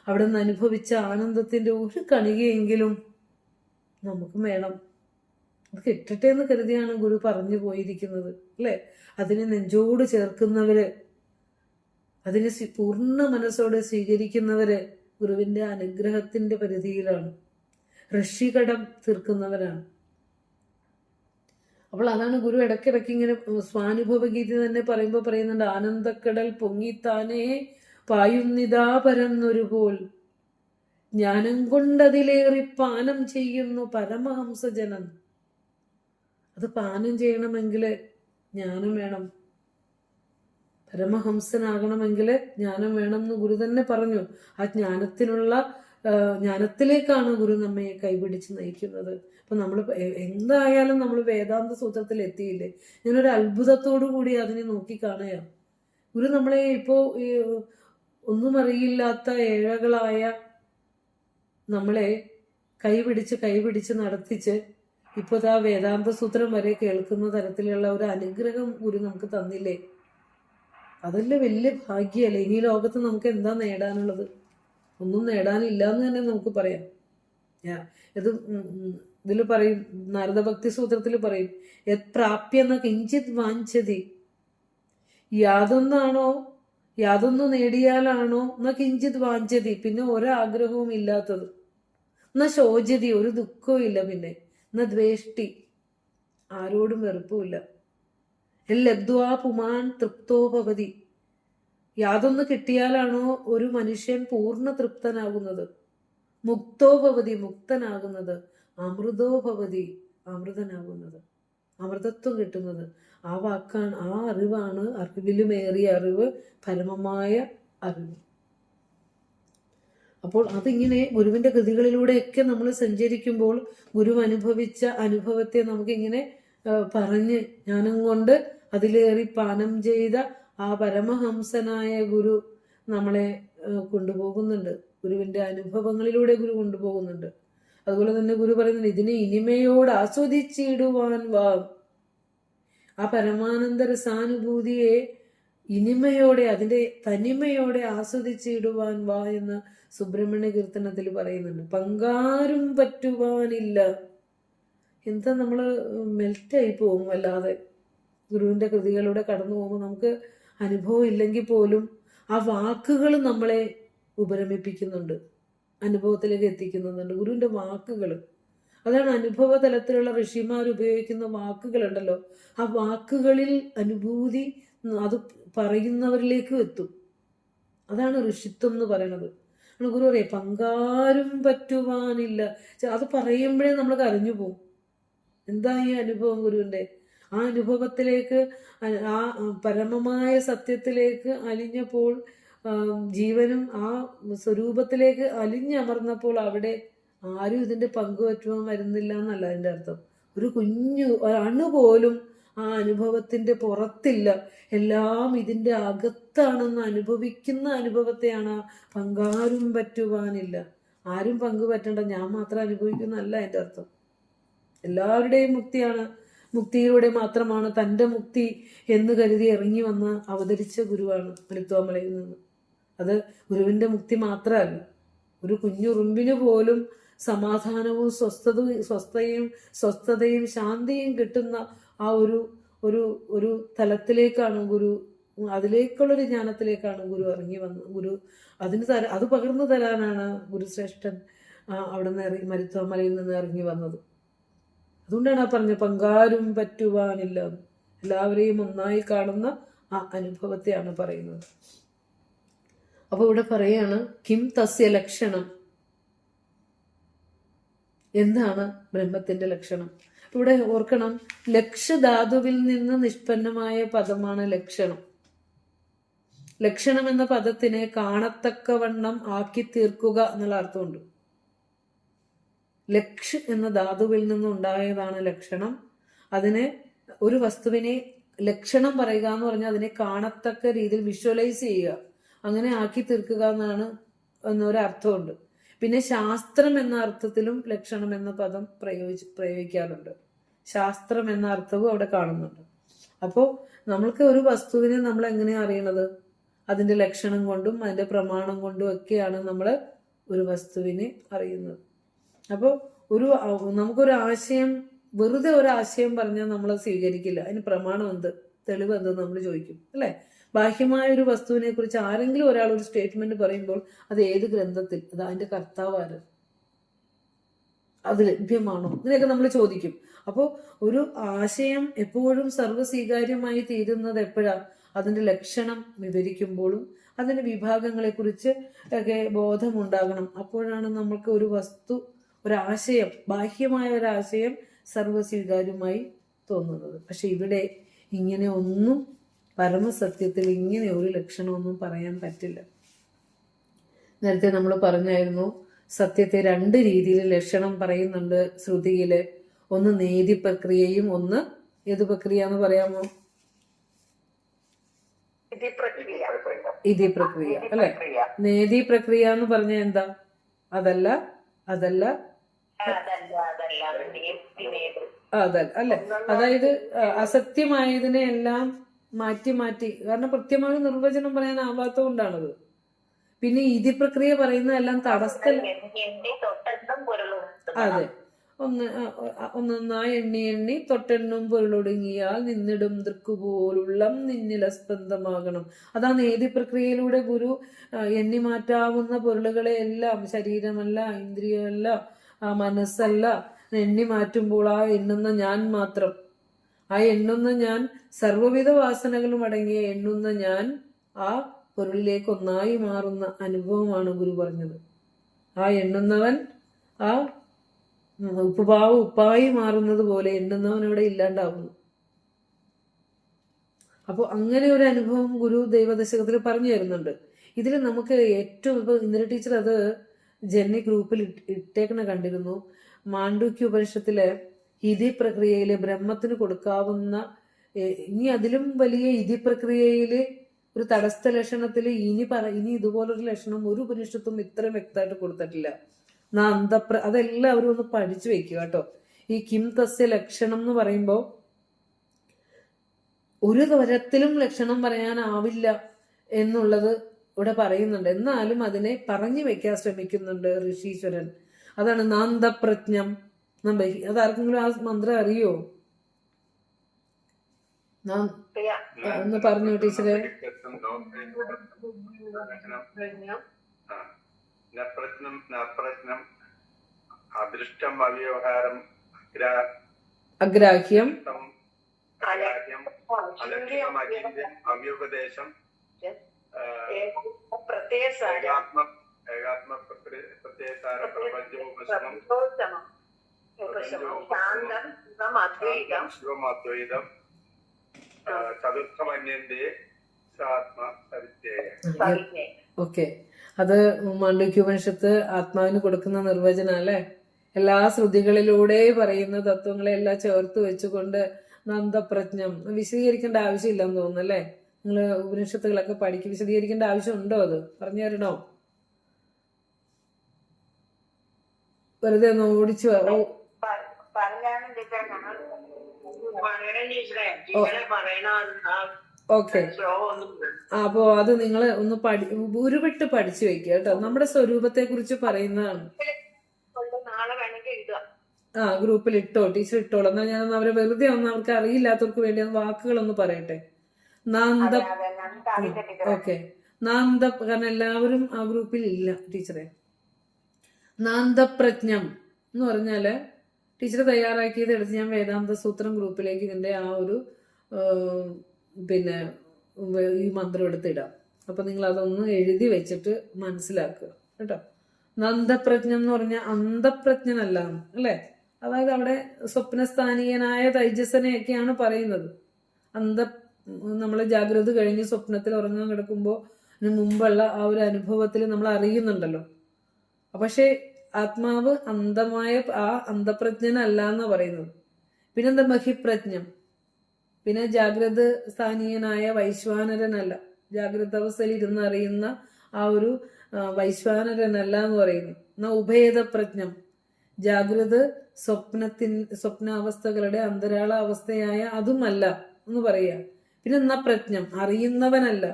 അവിടെ നിന്ന് അനുഭവിച്ച ആനന്ദത്തിന്റെ ഒരു കണികയെങ്കിലും നമുക്ക് വേണം. അത് കിട്ടട്ടെ എന്ന് കരുതിയാണ് ഗുരു പറഞ്ഞു പോയിരിക്കുന്നത്, അല്ലെ? അതിനെ നെഞ്ചോട് ചേർക്കുന്നവര്, അതിനെ പൂർണ്ണ മനസ്സോടെ സ്വീകരിക്കുന്നവര് ഗുരുവിന്റെ അനുഗ്രഹത്തിന്റെ പരിധിയിലാണ്, ഋഷികടം തീർക്കുന്നവരാണ്. അപ്പോൾ അതാണ് ഗുരു ഇടയ്ക്കിടയ്ക്ക് ഇങ്ങനെ സ്വാനുഭവ ഗീത തന്നെ പറയുമ്പോൾ പറയുന്നുണ്ട്, ആനന്ദക്കടൽ പൊങ്ങിത്താനേ പായുന്നിതാ പരന്നൊരു പോൽ ജ്ഞാനം കൊണ്ടതിലേറി പാനം ചെയ്യുന്നു പരമഹംസജനം. അത് പാനം ചെയ്യണമെങ്കിൽ ജ്ഞാനം വേണം, പരമഹംസനാകണമെങ്കിൽ ജ്ഞാനം വേണം എന്ന് ഗുരു തന്നെ പറഞ്ഞു. ആ ജ്ഞാനത്തിലേക്കാണ് ഗുരു നമ്മെ കൈപിടിച്ച് നയിക്കുന്നത്. അപ്പൊ നമ്മൾ എന്തായാലും നമ്മൾ വേദാന്ത സൂത്രത്തിൽ എത്തിയില്ലേ. ഞാനൊരു അത്ഭുതത്തോടു കൂടി അതിനെ നോക്കിക്കാണുകയാണ്. ഗുരു നമ്മളെ ഇപ്പോ ഒന്നും അറിയില്ലാത്ത ഏഴകളായ നമ്മളെ കൈപിടിച്ച് നടത്തിച്ച് ഇപ്പോൾ ആ വേദാന്ത സൂത്രം വരെ കേൾക്കുന്ന തരത്തിലുള്ള ഒരു അനുഗ്രഹം ഗുരു നമുക്ക് തന്നില്ലേ. അതല്ലേ വലിയ ഭാഗ്യല്ലേ. ഇനി ലോകത്ത് നമുക്ക് എന്താ നേടാനുള്ളത്? ഒന്നും നേടാനില്ല എന്ന് തന്നെ നമുക്ക് പറയാം. ഇത് ഇതിൽ പറയും, നാരദഭക്തി സൂത്രത്തിൽ പറയും, യത് പ്രാപ്യെന്ന കിഞ്ചിത് വാഞ്ചതി. യാതൊന്നു നേടിയാലാണോ എന്ന കിഞ്ചിത് വാഞ്ചതി, പിന്നെ ഒരാഗ്രഹവും ഇല്ലാത്തത്. എന്നാ ശോചതി, ഒരു ദുഃഖവും ഇല്ല. പിന്നെ എന്നാ ദ്വേഷ്ടി, ആരോടും വെറുപ്പുമില്ല. ലബ്ധ്വാ പുമാൻ തൃപ്തോ ഭവതി. യാതൊന്ന് കിട്ടിയാലാണോ ഒരു മനുഷ്യൻ പൂർണ്ണ തൃപ്തനാകുന്നത്. മുക്തോ ഭവതി, മുക്തനാകുന്നത്. അമൃതോ ഭവതി, അമൃതനാകുന്നത്, അമൃതത്വം കിട്ടുന്നത്. ആ വാക്കാണ്, ആ അറിവാണ് അറിവിലുമേറിയ അറിവ്, പരമമായ അറിവ്. അപ്പോൾ അതിങ്ങനെ ഗുരുവിന്റെ കൃതികളിലൂടെയൊക്കെ നമ്മൾ സഞ്ചരിക്കുമ്പോൾ ഗുരു അനുഭവിച്ച അനുഭവത്തെ നമുക്കിങ്ങനെ പറഞ്ഞ് ജ്ഞാനം കൊണ്ട് അതിലേറി പാനം ചെയ്ത ആ പരമഹംസനായ ഗുരു നമ്മളെ കൊണ്ടുപോകുന്നുണ്ട്. ഗുരുവിന്റെ അനുഭവങ്ങളിലൂടെ ഗുരു കൊണ്ടുപോകുന്നുണ്ട്. അതുപോലെ തന്നെ ഗുരു പറയുന്നുണ്ട്, ഇതിനെ ഇനിമയോട് ആസ്വദിച്ചിടുവാൻ വാ. ആ പരമാനന്ദ രസാനുഭൂതിയെ ഇനിമയോടെ, അതിന്റെ തനിമയോടെ ആസ്വദിച്ചിടുവാൻ വാ എന്ന് സുബ്രഹ്മണ്യ കീർത്തനത്തിൽ പറയുന്നുണ്ട്. പങ്കാരും പറ്റുവാനില്ല. എന്താ നമ്മള് മെൽറ്റായി പോകും വല്ലാതെ. ഗുരുവിന്റെ കൃതികളിലൂടെ കടന്നു പോകുമ്പോൾ നമുക്ക് അനുഭവം ഇല്ലെങ്കിൽ പോലും ആ വാക്കുകൾ നമ്മളെ ഉപരമിപ്പിക്കുന്നുണ്ട്, അനുഭവത്തിലേക്ക് എത്തിക്കുന്നുണ്ട്. ഗുരുവിന്റെ വാക്കുകൾ, അതാണ് അനുഭവ തലത്തിലുള്ള ഋഷിമാർ ഉപയോഗിക്കുന്ന വാക്കുകളുണ്ടല്ലോ. ആ വാക്കുകളിൽ അനുഭൂതി അത് പറയുന്നവരിലേക്കും എത്തും. അതാണ് ഋഷിത്വം എന്ന് പറയുന്നത്. ഗുരു പറയും, പങ്കാരും പറ്റുവാനില്ല. അത് പറയുമ്പോഴേ നമ്മൾ കരഞ്ഞു പോകും. എന്താ ഈ അനുഭവം ഗുരുവിന്റെ? ആ അനുഭവത്തിലേക്ക്, ആ പരമമായ സത്യത്തിലേക്ക് അലിഞ്ഞപ്പോൾ, ജീവനും ആ സ്വരൂപത്തിലേക്ക് അലിഞ്ഞമർന്നപ്പോൾ അവിടെ ആരും ഇതിന്റെ പങ്കുപറ്റുവാൻ വരുന്നില്ല എന്നല്ല അതിന്റെ അർത്ഥം. ഒരു കുഞ്ഞു അണു പോലും ആ അനുഭവത്തിന്റെ പുറത്തില്ല. എല്ലാം ഇതിന്റെ അകത്താണെന്ന് അനുഭവിക്കുന്ന അനുഭവത്തെയാണ് പങ്കാരും പറ്റുവാനില്ല. ആരും പങ്കുപറ്റണ്ട, ഞാൻ മാത്രം അനുഭവിക്കുന്നല്ല എൻ്റെ അർത്ഥം. എല്ലാവരുടെയും മുക്തിയാണ്, മുക്തിയിലൂടെ മാത്രമാണ് തൻ്റെ മുക്തി എന്ന് കരുതി ഇറങ്ങി വന്ന് അവതരിച്ച ഗുരുവാണ് മരുത്വാമലയിൽ നിന്ന്. അത് ഗുരുവിൻ്റെ മുക്തി മാത്രമല്ല, ഒരു കുഞ്ഞുറുമ്പിന് പോലും സമാധാനവും സ്വസ്ഥതയും ശാന്തിയും കിട്ടുന്ന ആ ഒരു ഒരു ഒരു തലത്തിലേക്കാണ് ഗുരു, അതിലേക്കുള്ളൊരു ജ്ഞാനത്തിലേക്കാണ് ഗുരു ഇറങ്ങി വന്നത്. ഗുരു അത് പകർന്നു തരാനാണ് ഗുരുശ്രേഷ്ഠൻ അവിടെ നിന്ന് മരുത്വാമലയിൽ നിന്ന് ഇറങ്ങി വന്നത്. അതുകൊണ്ടാണ് ആ പറഞ്ഞ പങ്കാരും പറ്റുവാനില്ല, എല്ലാവരെയും ഒന്നായി കാണുന്ന ആ അനുഭവത്തെയാണ് പറയുന്നത്. അപ്പൊ ഇവിടെ പറയാണ് കിം തസ്യ ലക്ഷണം, എന്താണ് ബ്രഹ്മത്തിന്റെ ലക്ഷണം. ഇവിടെ ഓർക്കണം, ലക്ഷധാതുവിൽ നിന്ന് നിഷ്പന്നമായ പദമാണ് ലക്ഷണം. ലക്ഷണം എന്ന പദത്തിനെ കാണത്തക്കവണ്ണം ആക്കി തീർക്കുക എന്നുള്ള അർത്ഥമുണ്ട്. ലക്ഷ് എന്ന ധാതുവിൽ നിന്നുണ്ടായതാണ് ലക്ഷണം. അതിനെ ഒരു വസ്തുവിനെ ലക്ഷണം പറയുക എന്ന് പറഞ്ഞാൽ അതിനെ കാണത്തക്ക രീതിയിൽ വിഷ്വലൈസ് ചെയ്യുക, അങ്ങനെ ആക്കി തീർക്കുക എന്നൊരർത്ഥമുണ്ട്. പിന്നെ ശാസ്ത്രം എന്ന അർത്ഥത്തിലും ലക്ഷണം എന്ന പദം പ്രയോഗിക്കാറുണ്ട്. ശാസ്ത്രം എന്ന അർത്ഥവും അവിടെ കാണുന്നുണ്ട്. അപ്പോൾ നമ്മൾക്ക് ഒരു വസ്തുവിനെ നമ്മൾ എങ്ങനെയാണ് അറിയണത്? അതിന്റെ ലക്ഷണം കൊണ്ടും അതിന്റെ പ്രമാണം കൊണ്ടും ഒക്കെയാണ് നമ്മൾ ഒരു വസ്തുവിനെ അറിയുന്നത്. അപ്പോൾ നമുക്കൊരു ആശയം, വെറുതെ ഒരു ആശയം പറഞ്ഞാൽ നമ്മൾ സ്വീകരിക്കില്ല. അതിന് പ്രമാണം എന്ത്, തെളിവ് എന്തെന്ന് നമ്മൾ ചോദിക്കും, അല്ലെ? ബാഹ്യമായ ഒരു വസ്തുവിനെ കുറിച്ച് ആരെങ്കിലും ഒരാൾ ഒരു സ്റ്റേറ്റ്മെന്റ് പറയുമ്പോൾ അത് ഏത് ഗ്രന്ഥത്തിൽ, അത് അതിന്റെ കർത്താവ് ആര്, അത് ലഭ്യമാണോ, ഇതിനൊക്കെ നമ്മൾ ചോദിക്കും. അപ്പോൾ ഒരു ആശയം എപ്പോഴും സർവ്വസ്വീകാര്യമായി തീരുന്നത് എപ്പോഴാ? അതിന്റെ ലക്ഷണം വിവരിക്കുമ്പോഴും അതിന്റെ വിഭാഗങ്ങളെ കുറിച്ച് ഒക്കെ ബോധമുണ്ടാകണം. അപ്പോഴാണ് നമ്മൾക്ക് ഒരു വസ്തു, ഒരാശയം, ബാഹ്യമായ ഒരാശയം സർവ്വസ്വീകാര്യമായി തോന്നുന്നത്. പക്ഷെ ഇവിടെ ഇങ്ങനെ ഒന്നും, പരമസത്യത്തിൽ ഇങ്ങനെ ഒരു ലക്ഷണമൊന്നും പറയാൻ പറ്റില്ല. നേരത്തെ നമ്മൾ പറഞ്ഞായിരുന്നു, സത്യത്തെ രണ്ട് രീതിയിൽ ലക്ഷണം പറയുന്നുണ്ട് ശ്രുതിയില്. ഒന്ന് നേതി പ്രക്രിയയും ഒന്ന് ഏത് പ്രക്രിയ എന്ന് പറയാമോ? ഇതി പ്രക്രിയ അല്ലെ? നേതി പ്രക്രിയ എന്ന് പറഞ്ഞാൽ എന്താ? അതല്ല അല്ലേ? അതായത് അസത്യമായതിനെ എല്ലാം മാറ്റി മാറ്റി, കാരണം കൃത്യമായ നിർവചനം പറയാനാവാത്ത കൊണ്ടാണത്. പിന്നെ ഇതി പ്രക്രിയ പറയുന്നതെല്ലാം തടസ്സ, അതെ, ഒന്നൊന്നായി എണ്ണി എണ്ണി തൊട്ടെണ്ണും പൊരുളൊടുങ്ങിയാൽ നിന്നിടും ദൃക്കുപോലുള്ളം നിന്നില സ്പന്ദമാകണം. അതാണ് ഏതി പ്രക്രിയയിലൂടെ ഗുരു എണ്ണി മാറ്റാവുന്ന പൊരുളുകളെ എല്ലാം, ശരീരമല്ല, ഇന്ദ്രിയമല്ല, മനസ്സല്ല, എണ്ണി മാറ്റുമ്പോൾ ആ എണ്ണുന്ന ഞാൻ മാത്രം, ആ എണ്ണുന്ന ഞാൻ, സർവ്വവിധ വാസനകളും അടങ്ങിയ എണ്ണുന്ന ഞാൻ ആ പൊരുളിലേക്ക് ഒന്നായി മാറുന്ന അനുഭവമാണ് ഗുരു പറഞ്ഞത്. ആ എണ്ണുന്നവൻ ആ ഉപ്പായി മാറുന്നത് പോലെ എണ്ണുന്നവൻ ഇവിടെ ഇല്ലാണ്ടാവുന്നു. അപ്പോൾ അങ്ങനെ ഒരു അനുഭവം ഗുരു ദൈവദശകത്തിൽ പറഞ്ഞു തരുന്നുണ്ട്. ഇതിൽ നമുക്ക് ഏറ്റവും, ഇപ്പൊ ഇന്ദിര ടീച്ചർ അത് ജെന്നി ഗ്രൂപ്പിൽ ഇട്ടേക്കണ കണ്ടിരുന്നു. മാണ്ഡൂക്യ ഉപനിഷത്തിലെ ഇതി പ്രക്രിയയില് ബ്രഹ്മത്തിന് കൊടുക്കാവുന്ന, ഇനി അതിലും വലിയ ഇതി പ്രക്രിയയില് ഒരു തടസ്ഥ ലക്ഷണത്തില് ഇനി ഇതുപോലൊരു ലക്ഷണം ഒരു ഉപനിഷത്തും ഇത്രയും വ്യക്തമായിട്ട് കൊടുത്തിട്ടില്ല. അതെല്ലാവരും ഒന്ന് പഠിച്ചു വെക്കുക കേട്ടോ. ഈ കിം തസ്യ ലക്ഷണം എന്ന് പറയുമ്പോൾ ഒരു തരത്തിലും ലക്ഷണം പറയാനാവില്ല എന്നുള്ളത് ഇവിടെ പറയുന്നുണ്ട്. എന്നാലും അതിനെ പറഞ്ഞു വെക്കാൻ ശ്രമിക്കുന്നുണ്ട് ഋഷീശ്വരൻ. അതാണ് നാന്തപ്രജ്ഞം. അതാർക്കെങ്കിലും ആ മന്ത്രം അറിയോ? ഒന്ന് പറഞ്ഞു ടീച്ചറെ. അദൃഷ്ടം അവ്യവഹാരം അഗ്രാഹ്യം അവ്യുപദേശം ശിവമാദ്വൈതം ചതുർത്ഥമന്യന്റെ ഓക്കെ, അത് മാണ്ഡൂക്യോപനിഷത്ത് ആത്മാവിന് കൊടുക്കുന്ന നിർവചനം അല്ലെ. എല്ലാ ശ്രുതികളിലൂടെ പറയുന്ന തത്വങ്ങളെ എല്ലാം ചേർത്ത് വെച്ചുകൊണ്ട് നന്ദപ്രജ്ഞം വിശദീകരിക്കേണ്ട ആവശ്യമില്ലെന്ന് തോന്നുന്നു അല്ലേ? നിങ്ങൾ ഉപനിഷത്തുകളൊക്കെ പഠിക്കും, വിശദീകരിക്കേണ്ട ആവശ്യമുണ്ടോ? അത് പറഞ്ഞു തരണോ? വെറുതെ ഒന്ന് ഓടിച്ചു പറഞ്ഞാണ് ടീച്ചറെ ഞങ്ങൾ പറയണം ടീച്ചറെ പറയണ ഓക്കെ. അപ്പോ അത് നിങ്ങൾ ഒന്ന് ഉരുവിട്ട് പഠിച്ചു വെക്കുക കേട്ടോ. നമ്മുടെ സ്വരൂപത്തെ കുറിച്ച് പറയുന്നതാണ്. നാളെ വേണമെങ്കിൽ എഴുതുക. ഗ്രൂപ്പിൽ ഇട്ടോ, ടീച്ചർ ഇട്ടോളൂ. എന്നാൽ ഞാൻ അവരെ വെറുതെ ഒന്ന് അവർക്ക് അറിയില്ലാത്തവർക്ക് വേണ്ടി വാക്കുകളൊന്ന് പറയട്ടെ. നാന്ത. ഓക്കെ. നാന്ത, കാരണം എല്ലാവരും ആ ഗ്രൂപ്പിൽ ഇല്ല ടീച്ചറെ. നാന്തപ്രജ്ഞം എന്ന് പറഞ്ഞാല് ടീച്ചർ തയ്യാറാക്കിയത് എടുത്ത് ഞാൻ വേദാന്ത സൂത്രം ഗ്രൂപ്പിലേക്ക് ഇതിന്റെ ആ ഒരു പിന്നെ ഈ മന്ത്രം എടുത്തിടാം. അപ്പൊ നിങ്ങൾ അതൊന്ന് എഴുതി വെച്ചിട്ട് മനസ്സിലാക്കുക കേട്ടോ. നന്ദപ്രജ്ഞം എന്ന് പറഞ്ഞാൽ അന്ധപ്രജ്ഞനല്ല അല്ലെ. അതായത് അവിടെ സ്വപ്നസ്ഥാനീയനായ തൈജസനെയൊക്കെയാണ് പറയുന്നത്. നമ്മൾ ജാഗ്രത കഴിഞ്ഞ് സ്വപ്നത്തിൽ ഉറങ്ങാൻ കിടക്കുമ്പോൾ മുമ്പുള്ള ആ ഒരു അനുഭവത്തിൽ നമ്മൾ അറിയുന്നുണ്ടല്ലോ. പക്ഷെ ആത്മാവ് അന്ധമായ ആ അന്ധപ്രജ്ഞനല്ല എന്ന് പറയുന്നത്. പിന്നെന്താ ബഹിപ്രജ്ഞം, പിന്നെ ജാഗ്രത സ്ഥാനീയനായ വൈശ്വാനരനല്ല, ജാഗ്രത അവസ്ഥയിൽ ഇരുന്ന് അറിയുന്ന ആ ഒരു വൈശ്വാനരനല്ല എന്ന് പറയുന്നു. എന്നാ ഉഭയതപ്രജ്ഞം, ജാഗ്രത സ്വപ്നാവസ്ഥകളുടെ അന്തരാള അവസ്ഥയായ അതുമല്ല എന്ന് പറയുക. പിന്നെ എന്നാ പ്രജ്ഞം, അറിയുന്നവനല്ല,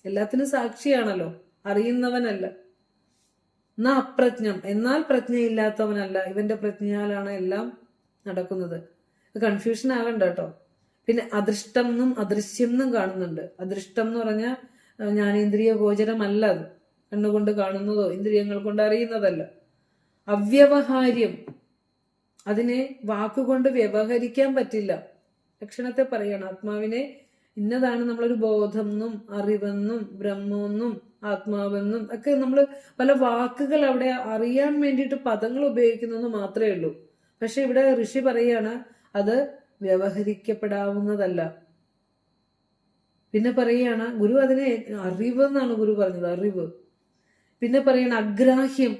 എല്ലാത്തിനും സാക്ഷിയാണല്ലോ, അറിയുന്നവനല്ല. എന്നാ അപ്രജ്ഞം, എന്നാൽ പ്രജ്ഞയില്ലാത്തവനല്ല, ഇവന്റെ പ്രജ്ഞയാലാണ് എല്ലാം നടക്കുന്നത്. കൺഫ്യൂഷൻ ആകണ്ട കേട്ടോ. പിന്നെ അദൃഷ്ടം എന്നും അദൃശ്യം എന്നും കാണുന്നുണ്ട്. അദൃഷ്ടം എന്ന് പറഞ്ഞാൽ ജ്ഞാനേന്ദ്രിയ ഗോചരമല്ല, അത് കണ്ണുകൊണ്ട് കാണുന്നതോ ഇന്ദ്രിയങ്ങൾ കൊണ്ട് അറിയുന്നതല്ല. അവ്യവഹാര്യം, അതിനെ വാക്കുകൊണ്ട് വ്യവഹരിക്കാൻ പറ്റില്ല. ലക്ഷണത്തെ പറയണം. ആത്മാവിനെ ഇന്നതാണ് നമ്മളൊരു ബോധം എന്നും അറിവെന്നും ബ്രഹ്മെന്നും ആത്മാവെന്നും ഒക്കെ നമ്മൾ പല വാക്കുകൾ അവിടെ അറിയാൻ വേണ്ടിയിട്ട് പദങ്ങൾ ഉപയോഗിക്കുന്നതെന്ന് മാത്രമേ ഉള്ളൂ. പക്ഷെ ഇവിടെ ഋഷി പറയാണ് അത് വ്യവഹരിക്കപ്പെടാവുന്നതല്ല. പിന്നെ പറയാണ് ഗുരു അതിനെ അറിവെന്നാണ് ഗുരു പറഞ്ഞത്, അറിവ്. പിന്നെ പറയണ അഗ്രാഹ്യം,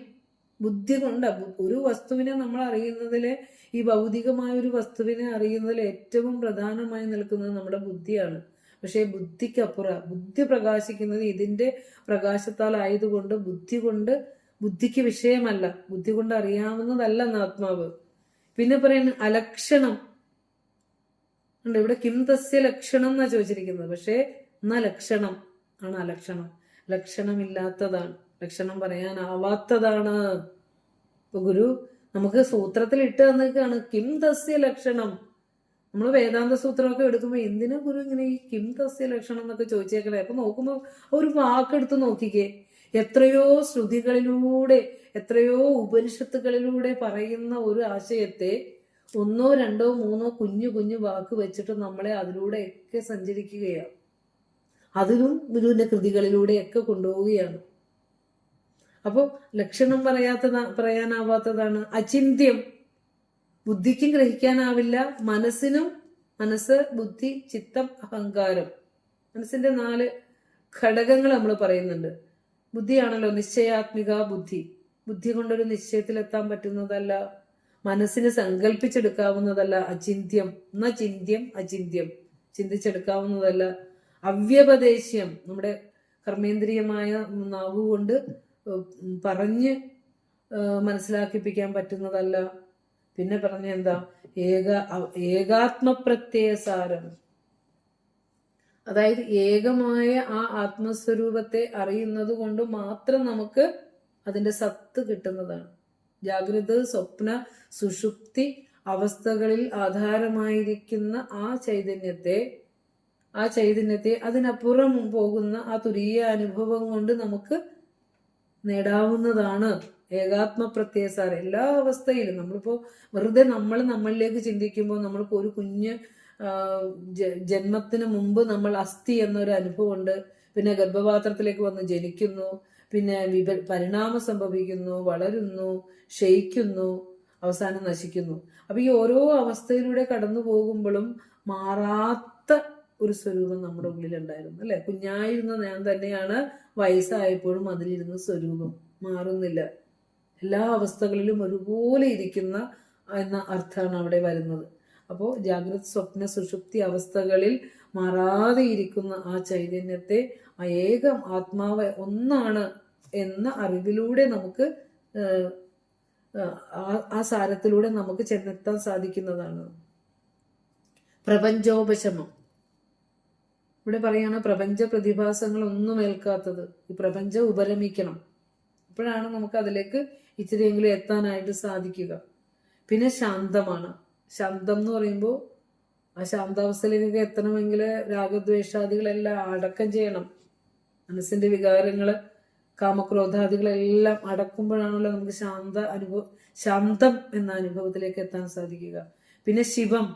ബുദ്ധി കൊണ്ട് ഒരു വസ്തുവിനെ നമ്മൾ അറിയുന്നതിലെ ഈ ഭൗതികമായ ഒരു വസ്തുവിനെ അറിയുന്നതിൽ ഏറ്റവും പ്രധാനമായി നിൽക്കുന്നത് നമ്മുടെ ബുദ്ധിയാണ്. പക്ഷേ ബുദ്ധിക്കപ്പുറം, ബുദ്ധി പ്രകാശിക്കുന്നത് ഇതിന്റെ പ്രകാശത്താൽ ആയതുകൊണ്ട് ബുദ്ധിക്ക് വിഷയമല്ല, ബുദ്ധി കൊണ്ട് അറിയാവുന്നതല്ല ആത്മാവ്. പിന്നെ പറയുന്ന അലക്ഷണം ഉണ്ട്. ഇവിടെ കിം തസ്യ ലക്ഷണം എന്നാ ചോദിച്ചിരിക്കുന്നത്. പക്ഷേ എന്നാ ലക്ഷണം ആണ് അലക്ഷണം, ലക്ഷണമില്ലാത്തതാണ്, ലക്ഷണം പറയാനാവാത്തതാണ്. ഇപ്പൊ ഗുരു നമുക്ക് സൂത്രത്തിൽ ഇട്ട് തന്നിട്ടാണ് കിം തസ്യ ലക്ഷണം. നമ്മൾ വേദാന്ത സൂത്രമൊക്കെ എടുക്കുമ്പോൾ എന്തിനാ ഗുരു ഇങ്ങനെ ഈ കിം തസ്യ ലക്ഷണം എന്നൊക്കെ ചോദിച്ചേക്കണേ. അപ്പൊ നോക്കുമ്പോൾ ഒരു വാക്കെടുത്ത് നോക്കിക്കേ, എത്രയോ ശ്രുതികളിലൂടെ എത്രയോ ഉപനിഷത്തുകളിലൂടെ പറയുന്ന ഒരു ആശയത്തെ ഒന്നോ രണ്ടോ മൂന്നോ കുഞ്ഞു കുഞ്ഞു വാക്ക് വെച്ചിട്ട് നമ്മളെ അതിലൂടെയൊക്കെ സഞ്ചരിക്കുകയാണ്. അതിലും ഗുരുവിന്റെ കൃതികളിലൂടെയൊക്കെ കൊണ്ടുപോവുകയാണ്. അപ്പോൾ ലക്ഷണം പറയാനാവാത്തതാണ്. അചിന്ത്യം, ബുദ്ധിക്കും ഗ്രഹിക്കാനാവില്ല, മനസ്സ് ബുദ്ധി ചിത്തം അഹങ്കാരം, മനസ്സിന്റെ 4 ഘടകങ്ങൾ നമ്മൾ പറയുന്നുണ്ട്. ബുദ്ധിയാണല്ലോ നിശ്ചയാത്മിക ബുദ്ധി, ബുദ്ധി കൊണ്ടൊരു നിശ്ചയത്തിലെത്താൻ പറ്റുന്നതല്ല, മനസ്സിന് സങ്കല്പിച്ചെടുക്കാവുന്നതല്ല. അചിന്ത്യം, ചിന്ത്യം അചിന്ത്യം, ചിന്തിച്ചെടുക്കാവുന്നതല്ല. അവ്യപദേശം, നമ്മുടെ കർമ്മേന്ദ്രിയമായ നാവുകൊണ്ട് പറഞ്ഞ് മനസ്സിലാക്കിപ്പിക്കാൻ പറ്റുന്നതല്ല. പിന്നെ പറഞ്ഞ എന്താ, ഏകാത്മപ്രത്യയസാരം, അതായത് ഏകമായ ആ ആത്മസ്വരൂപത്തെ അറിയുന്നത് കൊണ്ട് മാത്രം നമുക്ക് അതിന്റെ സത്ത് കിട്ടുന്നതാണ്. ജാഗ്രത സ്വപ്ന സുഷുപ്തി അവസ്ഥകളിൽ ആധാരമായിരിക്കുന്ന ആ ചൈതന്യത്തെ അതിനപ്പുറം പോകുന്ന ആ തുരീയ അനുഭവം കൊണ്ട് നമുക്ക് നേടാവുന്നതാണ് ഏകാത്മപ്രത്യയസാരം. എല്ലാ അവസ്ഥയിലും നമ്മളിപ്പോ വെറുതെ നമ്മളിലേക്ക് ചിന്തിക്കുമ്പോൾ നമ്മൾക്ക് ഒരു കുഞ്ഞ് ജന്മത്തിന് മുമ്പ് നമ്മൾ അസ്ഥി എന്നൊരു അനുഭവമുണ്ട്. പിന്നെ ഗർഭപാത്രത്തിലേക്ക് വന്ന് ജനിക്കുന്നു, പിന്നെ പരിണാമം സംഭവിക്കുന്നു, വളരുന്നു, ക്ഷയിക്കുന്നു, അവസാനം നശിക്കുന്നു. അപ്പൊ ഈ ഓരോ അവസ്ഥയിലൂടെ കടന്നു പോകുമ്പോഴും മാറാത്ത ഒരു സ്വരൂപം നമ്മുടെ ഉള്ളിലുണ്ടായിരുന്നു അല്ലെ. കുഞ്ഞായിരുന്ന ഞാൻ തന്നെയാണ് വയസ്സായപ്പോഴും അതിലിരുന്ന സ്വരൂപം മാറുന്നില്ല. എല്ലാ അവസ്ഥകളിലും ഒരുപോലെ ഇരിക്കുന്ന എന്ന അർത്ഥമാണ് അവിടെ വരുന്നത്. അപ്പോൾ ജാഗ്രത സ്വപ്ന സുഷുപ്തി അവസ്ഥകളിൽ മാറാതെ ഇരിക്കുന്ന ആ ചൈതന്യത്തെ, ആ ഏകം ആത്മാവ് ഒന്നാണ് എന്ന അറിവിലൂടെ നമുക്ക് ആ സാരത്തിലൂടെ നമുക്ക് ചെന്നെത്താൻ സാധിക്കുന്നതാണ്. പ്രപഞ്ചോപശമം. ഇവിടെ പറയാണ് പ്രപഞ്ച പ്രതിഭാസങ്ങളൊന്നും ഏൽക്കാത്തത്, ഈ പ്രപഞ്ചം ഉപരമിക്കണം. അപ്പോഴാണ് നമുക്ക് അതിലേക്ക് ഇച്ചിരിയെങ്കിലും എത്താനായിട്ട് സാധിക്കുക. പിന്നെ ശാന്തമാണ്. ശാന്തം എന്ന് പറയുമ്പോൾ ആ ശാന്താവസ്ഥയിലേക്കൊക്കെ എത്തണമെങ്കിൽ രാഗദ്വേഷാദികളെല്ലാം അടക്കം ചെയ്യണം. മനസ്സിന്റെ വികാരങ്ങള്, കാമക്രോധാദികളെല്ലാം അടക്കുമ്പോഴാണല്ലോ നമുക്ക് ശാന്തം എന്ന അനുഭവത്തിലേക്ക് എത്താൻ സാധിക്കുക. പിന്നെ ശിവം,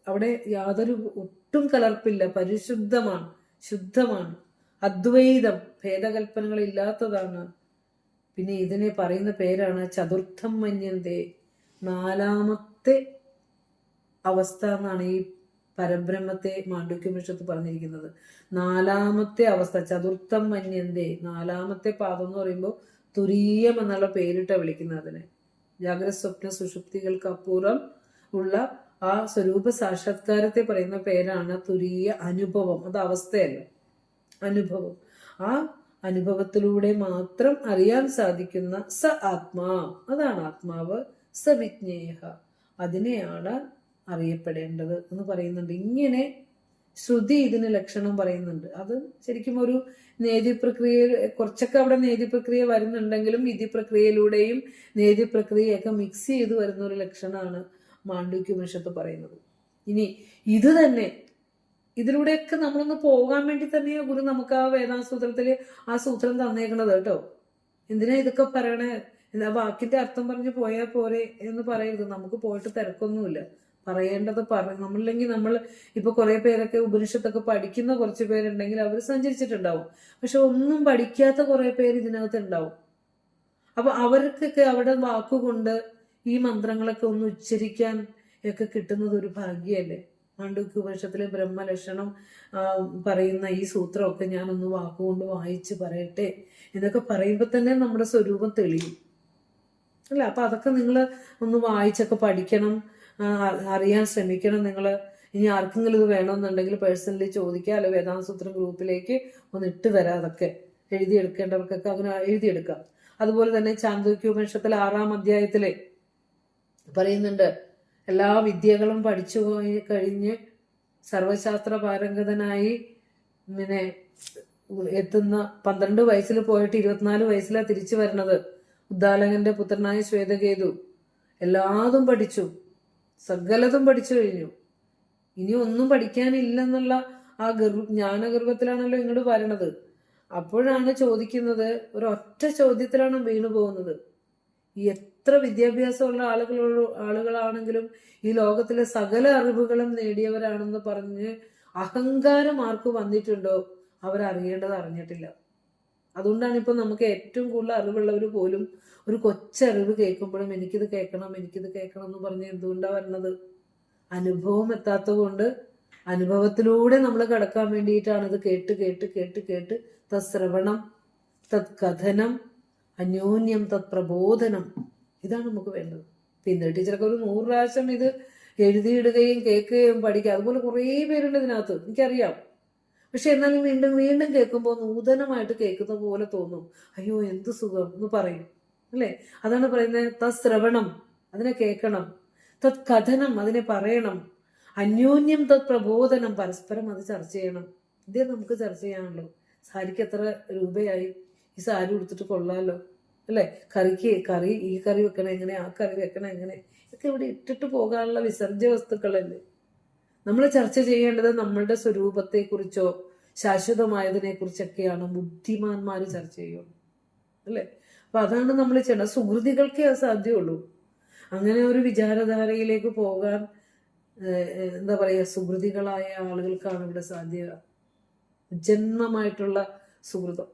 അവിടെ യാതൊരു ഒട്ടും കലർപ്പില്ല, പരിശുദ്ധമാണ്, ശുദ്ധമാണ്. അദ്വൈതം, ഭേദകൽപ്പനകൾ ഇല്ലാത്തതാണ്. പിന്നെ ഇതിനെ പറയുന്ന പേരാണ് ചതുർത്ഥം മന്യന്തേ, നാലാമത്തെ അവസ്ഥ എന്നാണ് ഈ പരബ്രഹ്മത്തെ മാണ്ഡ്യൂക്യോപനിഷത്ത് പറഞ്ഞിരിക്കുന്നത്. നാലാമത്തെ അവസ്ഥ, ചതുർത്ഥം മന്യന്തേ, നാലാമത്തെ പാദം എന്ന് പറയുമ്പോൾ തുരീയം എന്നുള്ള പേരിട്ട വിളിക്കുന്നത് അതിനെ. ജാഗ്രത സ്വപ്ന സുഷുപ്തികൾക്ക് അപ്പുറം ഉള്ള ആ സ്വരൂപ സാക്ഷാത്കാരത്തെ പറയുന്ന പേരാണ് തുരീയ അനുഭവം. അത് അവസ്ഥയല്ല, അനുഭവം. ആ അനുഭവത്തിലൂടെ മാത്രം അറിയാൻ സാധിക്കുന്ന സ ആത്മാ, അതാണ് ആത്മാവ്. സ വിജ്ഞേയ, അതിനെയാണ് അറിയപ്പെടേണ്ടത് എന്ന് പറയുന്നുണ്ട്. ഇങ്ങനെ ശ്രുതി ഇതിന് ലക്ഷണം പറയുന്നുണ്ട്. അത് ശരിക്കും ഒരു നേതിപ്രക്രിയ, കുറച്ചൊക്കെ അവിടെ നേതിപ്രക്രിയ വരുന്നുണ്ടെങ്കിലും വിധിപ്രക്രിയയിലൂടെയും നേതിപ്രക്രിയയൊക്കെ മിക്സ് ചെയ്ത് വരുന്ന ഒരു ലക്ഷണമാണ് മാണ്ഡ്യൂക്യോപനിഷത്ത് പറയുന്നത്. ഇനി ഇത് തന്നെ, ഇതിലൂടെയൊക്കെ നമ്മളൊന്ന് പോകാൻ വേണ്ടി തന്നെയാ ഗുരു നമുക്ക് ആ വേദാന്ത സൂത്രത്തില് ആ സൂത്രം തന്നേക്കണത് കേട്ടോ. എന്തിനാ ഇതൊക്കെ പറയണേ? വാക്കിന്റെ അർത്ഥം പറഞ്ഞ് പോയാൽ പോരെ എന്ന് പറയരുത്. നമുക്ക് പോയിട്ട് തിരക്കൊന്നുമില്ല, പറയേണ്ടത് നമ്മളില്ലെങ്കിൽ നമ്മൾ ഇപ്പൊ കുറെ പേരൊക്കെ ഉപനിഷത്തൊക്കെ പഠിക്കുന്ന കുറച്ച് പേരുണ്ടെങ്കിൽ അവർ സഞ്ചരിച്ചിട്ടുണ്ടാവും. പക്ഷെ ഒന്നും പഠിക്കാത്ത കുറെ പേര് ഇതിനകത്ത് ഉണ്ടാവും. അപ്പൊ അവർക്കൊക്കെ അവിടെ വാക്കുകൊണ്ട് ഈ മന്ത്രങ്ങളൊക്കെ ഒന്ന് ഉച്ചരിക്കാൻ ഒക്കെ കിട്ടുന്നത് ഒരു ഭാഗ്യല്ലേ. മാണ്ഡ്യൂക്യോപനിഷത്തിലെ ബ്രഹ്മലക്ഷണം പറയുന്ന ഈ സൂത്രമൊക്കെ ഞാനൊന്ന് വാക്കുകൊണ്ട് വായിച്ച് പറയട്ടെ എന്നൊക്കെ പറയുമ്പോൾ തന്നെ നമ്മുടെ സ്വരൂപം തെളിയും അല്ല. അപ്പൊ അതൊക്കെ നിങ്ങൾ ഒന്ന് വായിച്ചൊക്കെ പഠിക്കണം, അറിയാൻ ശ്രമിക്കണം. നിങ്ങൾ ഇനി ആർക്കെങ്കിലും ഇത് വേണമെന്നുണ്ടെങ്കിൽ പേഴ്സണലി ചോദിക്കുക, അല്ലെ വേദാന്ത സൂത്രം ഗ്രൂപ്പിലേക്ക് ഒന്ന് ഇട്ട് തരാം. അതൊക്കെ എഴുതിയെടുക്കേണ്ടവർക്കൊക്കെ അങ്ങനെ എഴുതിയെടുക്കാം. അതുപോലെ തന്നെ ചാന്തോക്യോപനിഷത്തിലെ 6-ാം അധ്യായത്തിലെ പറയുന്നുണ്ട്, എല്ലാ വിദ്യകളും പഠിച്ചു പോയി കഴിഞ്ഞ് സർവശാസ്ത്ര പാരംഗതനായി ഇങ്ങനെ എത്തുന്ന 12 വയസ്സിൽ പോയിട്ട് 24 വയസ്സിലാണ് തിരിച്ചു വരണത്. ഉദ്ദാലകന്റെ പുത്രനായ ശ്വേതകേതു എല്ലാതും പഠിച്ചു, സകലതും പഠിച്ചു കഴിഞ്ഞു. ഇനി ഒന്നും പഠിക്കാനില്ലെന്നുള്ള ആ ജ്ഞാനഗർഭത്തിലാണല്ലോ ഇങ്ങോട്ട് വരണത്. അപ്പോഴാണ് ചോദിക്കുന്നത്, ഒരൊറ്റ ചോദ്യത്തിലാണ് വീണു പോകുന്നത്. എത്ര വിദ്യാഭ്യാസമുള്ള ആളുകളാണെങ്കിലും ഈ ലോകത്തിലെ സകല അറിവുകളും നേടിയവരാണെന്ന് പറഞ്ഞ് അഹങ്കാരം ആർക്ക് വന്നിട്ടുണ്ടോ അവരറിയേണ്ടത് അറിഞ്ഞിട്ടില്ല. അതുകൊണ്ടാണ് ഇപ്പൊ നമുക്ക് ഏറ്റവും കൂടുതൽ അറിവുള്ളവർ പോലും ഒരു കൊച്ചറിവ് കേൾക്കുമ്പോഴും എനിക്കിത് കേൾക്കണം എന്ന് പറഞ്ഞ് എന്തുകൊണ്ടാ വരുന്നത്? അനുഭവം എത്താത്തത് കൊണ്ട്. അനുഭവത്തിലൂടെ നമ്മൾ കടക്കാൻ വേണ്ടിയിട്ടാണ് ഇത് കേട്ട് കേട്ട് കേട്ട് കേട്ട് തശ്രവണം, തത് കഥനം, അന്യോന്യം തത് പ്രബോധനം, ഇതാണ് നമുക്ക് വേണ്ടത്. പിന്നെ ടീച്ചറൊക്കെ ഒരു 100 പ്രാവശ്യം ഇത് എഴുതിയിടുകയും കേൾക്കുകയും പഠിക്കുക, അതുപോലെ കുറേ പേരുണ്ട് ഇതിനകത്ത്, എനിക്കറിയാം. പക്ഷെ എന്നാലും വീണ്ടും വീണ്ടും കേൾക്കുമ്പോൾ നൂതനമായിട്ട് കേൾക്കുന്ന പോലെ തോന്നും. അയ്യോ എന്ത് സുഖം എന്ന് പറയും അല്ലേ. അതാണ് പറയുന്നത്, തത് ശ്രവണം, അതിനെ കേൾക്കണം, തത് കഥനം, അതിനെ പറയണം, അന്യോന്യം തത് പ്രബോധനം, പരസ്പരം അത് ചർച്ച ചെയ്യണം. ഇതേ നമുക്ക് ചർച്ച ചെയ്യാണല്ലോ. സാരിക്ക് എത്ര രൂപയായി, ഈ സാരി ഉടുത്തിട്ട് കൊള്ളാലോ അല്ലെ, കറി ഈ കറി വെക്കണ എങ്ങനെ, ആ കറി വെക്കണ എങ്ങനെ, ഇതൊക്കെ ഇവിടെ ഇട്ടിട്ട് പോകാനുള്ള വിസർജ്യ വസ്തുക്കളല്ലേ. നമ്മൾ ചർച്ച ചെയ്യേണ്ടത് നമ്മളുടെ സ്വരൂപത്തെക്കുറിച്ചോ ശാശ്വതമായതിനെ കുറിച്ചൊക്കെയാണ് ബുദ്ധിമാന്മാർ ചർച്ച ചെയ്യുള്ളൂ അല്ലെ. അപ്പൊ അതാണ് നമ്മൾ ചെയ്യേണ്ടത്. സുഹൃതികൾക്കേ അത് സാധ്യമുള്ളൂ. അങ്ങനെ ഒരു വിചാരധാരയിലേക്ക് പോകാൻ എന്താ പറയുക, സുഹൃതികളായ ആളുകൾക്കാണ് ഇവിടെ സാധ്യത. ജന്മമായിട്ടുള്ള സുഹൃതം.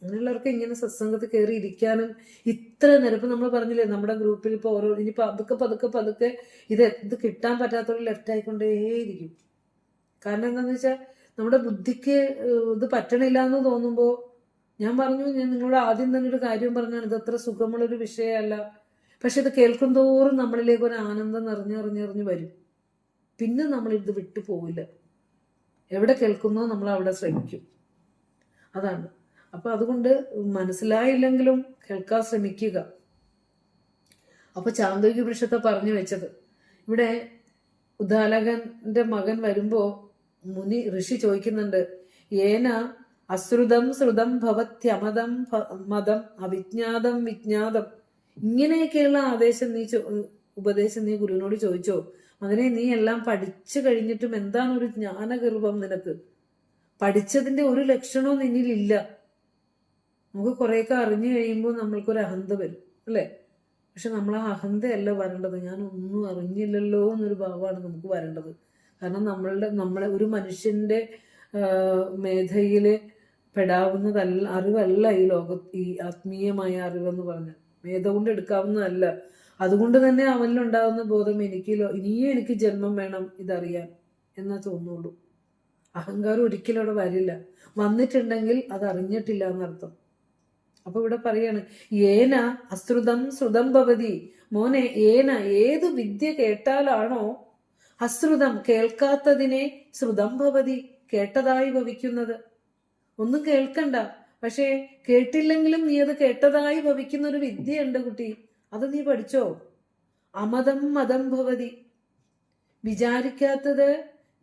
അങ്ങനെയുള്ളവർക്ക് ഇങ്ങനെ സത്സംഗത്തിൽ കയറി ഇരിക്കാനും ഇത്ര നേരം, ഇപ്പൊ നമ്മൾ പറഞ്ഞില്ലേ നമ്മുടെ ഗ്രൂപ്പിൽ ഇപ്പൊ ഓരോ ഇനി പതുക്കെ ഇത് കിട്ടാൻ പറ്റാത്തവർ ലെഫ്റ്റ് ആയിക്കൊണ്ടേയിരിക്കും. കാരണം എന്താന്ന് വെച്ചാൽ നമ്മുടെ ബുദ്ധിക്ക് ഇത് പറ്റണില്ല എന്ന് തോന്നുമ്പോ, ഞാൻ നിങ്ങളോട് ആദ്യം തന്നെ ഒരു കാര്യം പറഞ്ഞാണ്, ഇതത്ര സുഖമുള്ളൊരു വിഷയമല്ല. പക്ഷെ ഇത് കേൾക്കും തോറും നമ്മളിലേക്ക് ഒരു ആനന്ദം നിറഞ്ഞറിഞ്ഞറിഞ്ഞ് വരും. പിന്നെ നമ്മൾ ഇത് വിട്ടു പോവില്ല. എവിടെ കേൾക്കുന്നോ നമ്മൾ അവിടെ ശ്രമിക്കും. അതാണ്. അപ്പൊ അതുകൊണ്ട് മനസ്സിലായില്ലെങ്കിലും കേൾക്കാൻ ശ്രമിക്കുക. അപ്പൊ ചാന്തോക്യോപനിഷത്തെ പറഞ്ഞു വെച്ചത്. ഇവിടെ ഉദ്ദാലകന്റെ മകൻ വരുമ്പോ ഋഷി ചോദിക്കുന്നുണ്ട്, ഏന അശ്രുതം ശ്രുതം ഭവത്യമതം മതം അവിജ്ഞാതം വിജ്ഞാതം. ഇങ്ങനെയൊക്കെയുള്ള ഉപദേശം നീ ഗുരുവിനോട് ചോദിച്ചോ? മകനെ, നീ എല്ലാം പഠിച്ചു കഴിഞ്ഞിട്ടും എന്താണ് ഒരു ജ്ഞാനഗർഭം നിനക്ക്? പഠിച്ചതിന്റെ ഒരു ലക്ഷണവും നിന്നിലില്ല. നമുക്ക് കുറെയൊക്കെ അറിഞ്ഞു കഴിയുമ്പോൾ നമ്മൾക്കൊരു അഹന്ത വരും, അല്ലെ? പക്ഷെ നമ്മൾ ആ അഹന്തയല്ല വരേണ്ടത്. ഞാൻ ഒന്നും അറിഞ്ഞില്ലല്ലോ എന്നൊരു ഭാവമാണ് നമുക്ക് വരേണ്ടത്. കാരണം നമ്മളെ ഒരു മനുഷ്യന്റെ മേധയില് പെടാവുന്നതല്ല, അറിവല്ല ഈ ആത്മീയമായ അറിവെന്ന് പറഞ്ഞാൽ. മേധ കൊണ്ട് എടുക്കാവുന്നതല്ല. അതുകൊണ്ട് തന്നെ അവനിലുണ്ടാകുന്ന ബോധം ഇനിയും എനിക്ക് ജന്മം വേണം ഇതറിയാൻ എന്നാ തോന്നുള്ളൂ. അഹങ്കാരം ഒരിക്കലും അവിടെ വരില്ല. വന്നിട്ടുണ്ടെങ്കിൽ അത് അറിഞ്ഞിട്ടില്ല എന്നർത്ഥം. അപ്പൊ ഇവിടെ പറയാണ്, ഏന അശ്രുതം ശ്രുതം ഭവതി. മോനെ, ഏത് വിദ്യ കേട്ടാലാണോ അശ്രുതം കേൾക്കാത്തതിനെ ശ്രുതം ഭവതി കേട്ടതായി ഭവിക്കുന്നത്? ഒന്നും കേൾക്കണ്ട, പക്ഷേ കേട്ടില്ലെങ്കിലും നീ അത് കേട്ടതായി ഭവിക്കുന്ന ഒരു വിദ്യയുണ്ട് കുട്ടി, അത് നീ പഠിച്ചോ. അമതം മതം ഭവതി.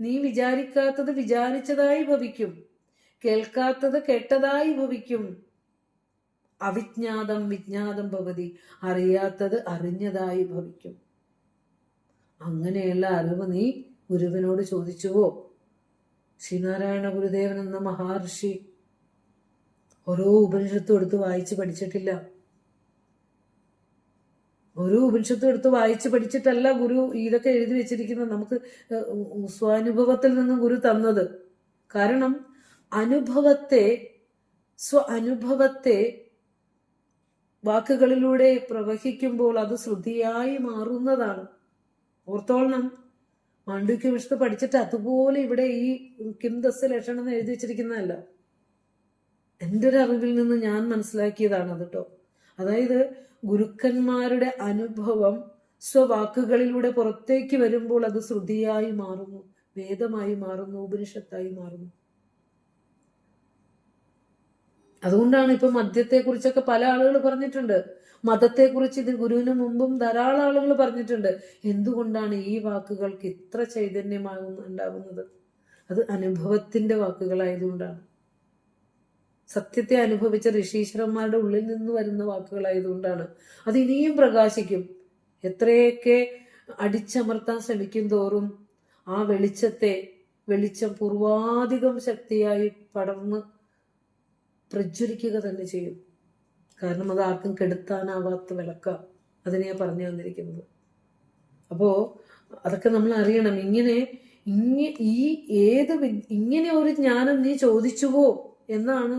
നീ വിചാരിക്കാത്തത് വിചാരിച്ചതായി ഭവിക്കും, കേൾക്കാത്തത് കേട്ടതായി ഭവിക്കും. അവിജ്ഞാതം വിജ്ഞാതം ഭവതി. അറിയാത്തത് അറിഞ്ഞതായി ഭവിക്കും. അങ്ങനെയുള്ള അറിവ് നീ ഗുരുവിനോട് ചോദിച്ചുവോ? ശ്രീനാരായണ ഗുരുദേവൻ എന്ന മഹർഷി ഓരോ ഉപനിഷത്തും എടുത്ത് വായിച്ച് പഠിച്ചിട്ടില്ല. ഓരോ ഉപനിഷത്തും എടുത്ത് വായിച്ച് പഠിച്ചിട്ടല്ല ഗുരു ഇതൊക്കെ എഴുതി വെച്ചിരിക്കുന്നത്. നമുക്ക് സ്വാനുഭവത്തിൽ നിന്നും ഗുരു തന്നത്. കാരണം അനുഭവത്തെ വാക്കുകളിലൂടെ പ്രവഹിക്കുമ്പോൾ അത് ശ്രുതിയായി മാറുന്നതാണ്. ഓർത്തോളണം, മാണ്ഡ്യൂക്യോപനിഷത്ത് പഠിച്ചിട്ട് അതുപോലെ ഇവിടെ ഈ കിം തസ്യ ലക്ഷണം എന്ന് എഴുതി വെച്ചിരിക്കുന്നതല്ല. എൻ്റെ ഒരു അറിവിൽ നിന്ന് ഞാൻ മനസ്സിലാക്കിയതാണ് അത് കേട്ടോ. അതായത് ഗുരുക്കന്മാരുടെ അനുഭവം സ്വവാക്കുകളിലൂടെ പുറത്തേക്ക് വരുമ്പോൾ അത് ശ്രുതിയായി മാറുന്നു, വേദമായി മാറുന്നു, ഉപനിഷത്തായി മാറുന്നു. അതുകൊണ്ടാണ് ഇപ്പൊ മദ്യത്തെക്കുറിച്ചൊക്കെ പല ആളുകൾ പറഞ്ഞിട്ടുണ്ട്. മതത്തെക്കുറിച്ച് ഇത് ഗുരുവിന് മുമ്പും ധാരാളം ആളുകൾ പറഞ്ഞിട്ടുണ്ട്. എന്തുകൊണ്ടാണ് ഈ വാക്കുകൾക്ക് ഇത്ര ഉണ്ടാകുന്നത്? അത് അനുഭവത്തിന്റെ വാക്കുകളായതുകൊണ്ടാണ്. സത്യത്തെ അനുഭവിച്ച ഋഷീശ്വരന്മാരുടെ ഉള്ളിൽ നിന്ന് വരുന്ന വാക്കുകളായതുകൊണ്ടാണ്. അത് ഇനിയും പ്രകാശിക്കും. എത്രയൊക്കെ അടിച്ചമർത്താൻ ശ്രമിക്കും തോറും ആ വെളിച്ചം പൂർവാധികം ശക്തിയായി പടർന്ന് പ്രജ്വലിക്കുക തന്നെ ചെയ്യും. കാരണം അത് ആർക്കും കെടുത്താനാവാത്ത വിളക്ക. അതിനെയാ പറഞ്ഞു തന്നിരിക്കുന്നത്. അപ്പോ അതൊക്കെ നമ്മൾ അറിയണം. ഇങ്ങനെ ഒരു ജ്ഞാനം നീ ചോദിച്ചുവോ എന്നാണ്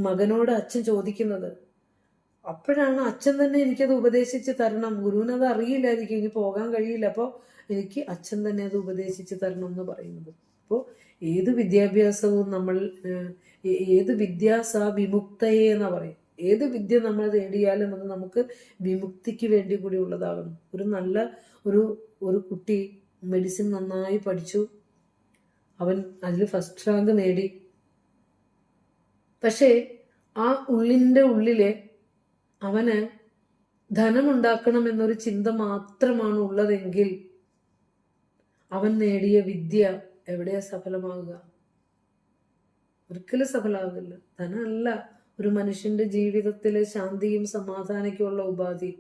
മകനോട് അച്ഛൻ ചോദിക്കുന്നത്. അപ്പോഴാണ് അച്ഛൻ തന്നെ എനിക്കത് ഉപദേശിച്ച് തരണം. ഗുരുവിനത് അറിയില്ലായിരിക്കും, ഇനി പോകാൻ കഴിയില്ല, അപ്പോൾ എനിക്ക് അച്ഛൻ തന്നെ അത് ഉപദേശിച്ച് തരണം എന്ന് പറയുന്നത്. അപ്പോൾ ഏത് വിദ്യാഭ്യാസവും ഏത് വിദ്യാസ വിമുക്തയെ എന്നാ പറയും. ഏത് വിദ്യ നമ്മൾ നേടിയാലും അത് നമുക്ക് വിമുക്തിക്ക് വേണ്ടി കൂടി ഉള്ളതാകണം. ഒരു കുട്ടി മെഡിസിൻ നന്നായി പഠിച്ചു, അവൻ അതിൽ ഫസ്റ്റ് റാങ്ക് നേടി. പക്ഷേ ആ ഉള്ളിലെ അവന് ധനമുണ്ടാക്കണം എന്നൊരു ചിന്ത മാത്രമാണ് ഉള്ളതെങ്കിൽ അവൻ നേടിയ വിദ്യ എവിടെയാ സഫലമാകുക? ഒരിക്കലും സഫലമാകില്ല. ധനമല്ല ഒരു മനുഷ്യന്റെ ജീവിതത്തിലെ ശാന്തിയും സമാധാനക്കുള്ള ഉപാധി.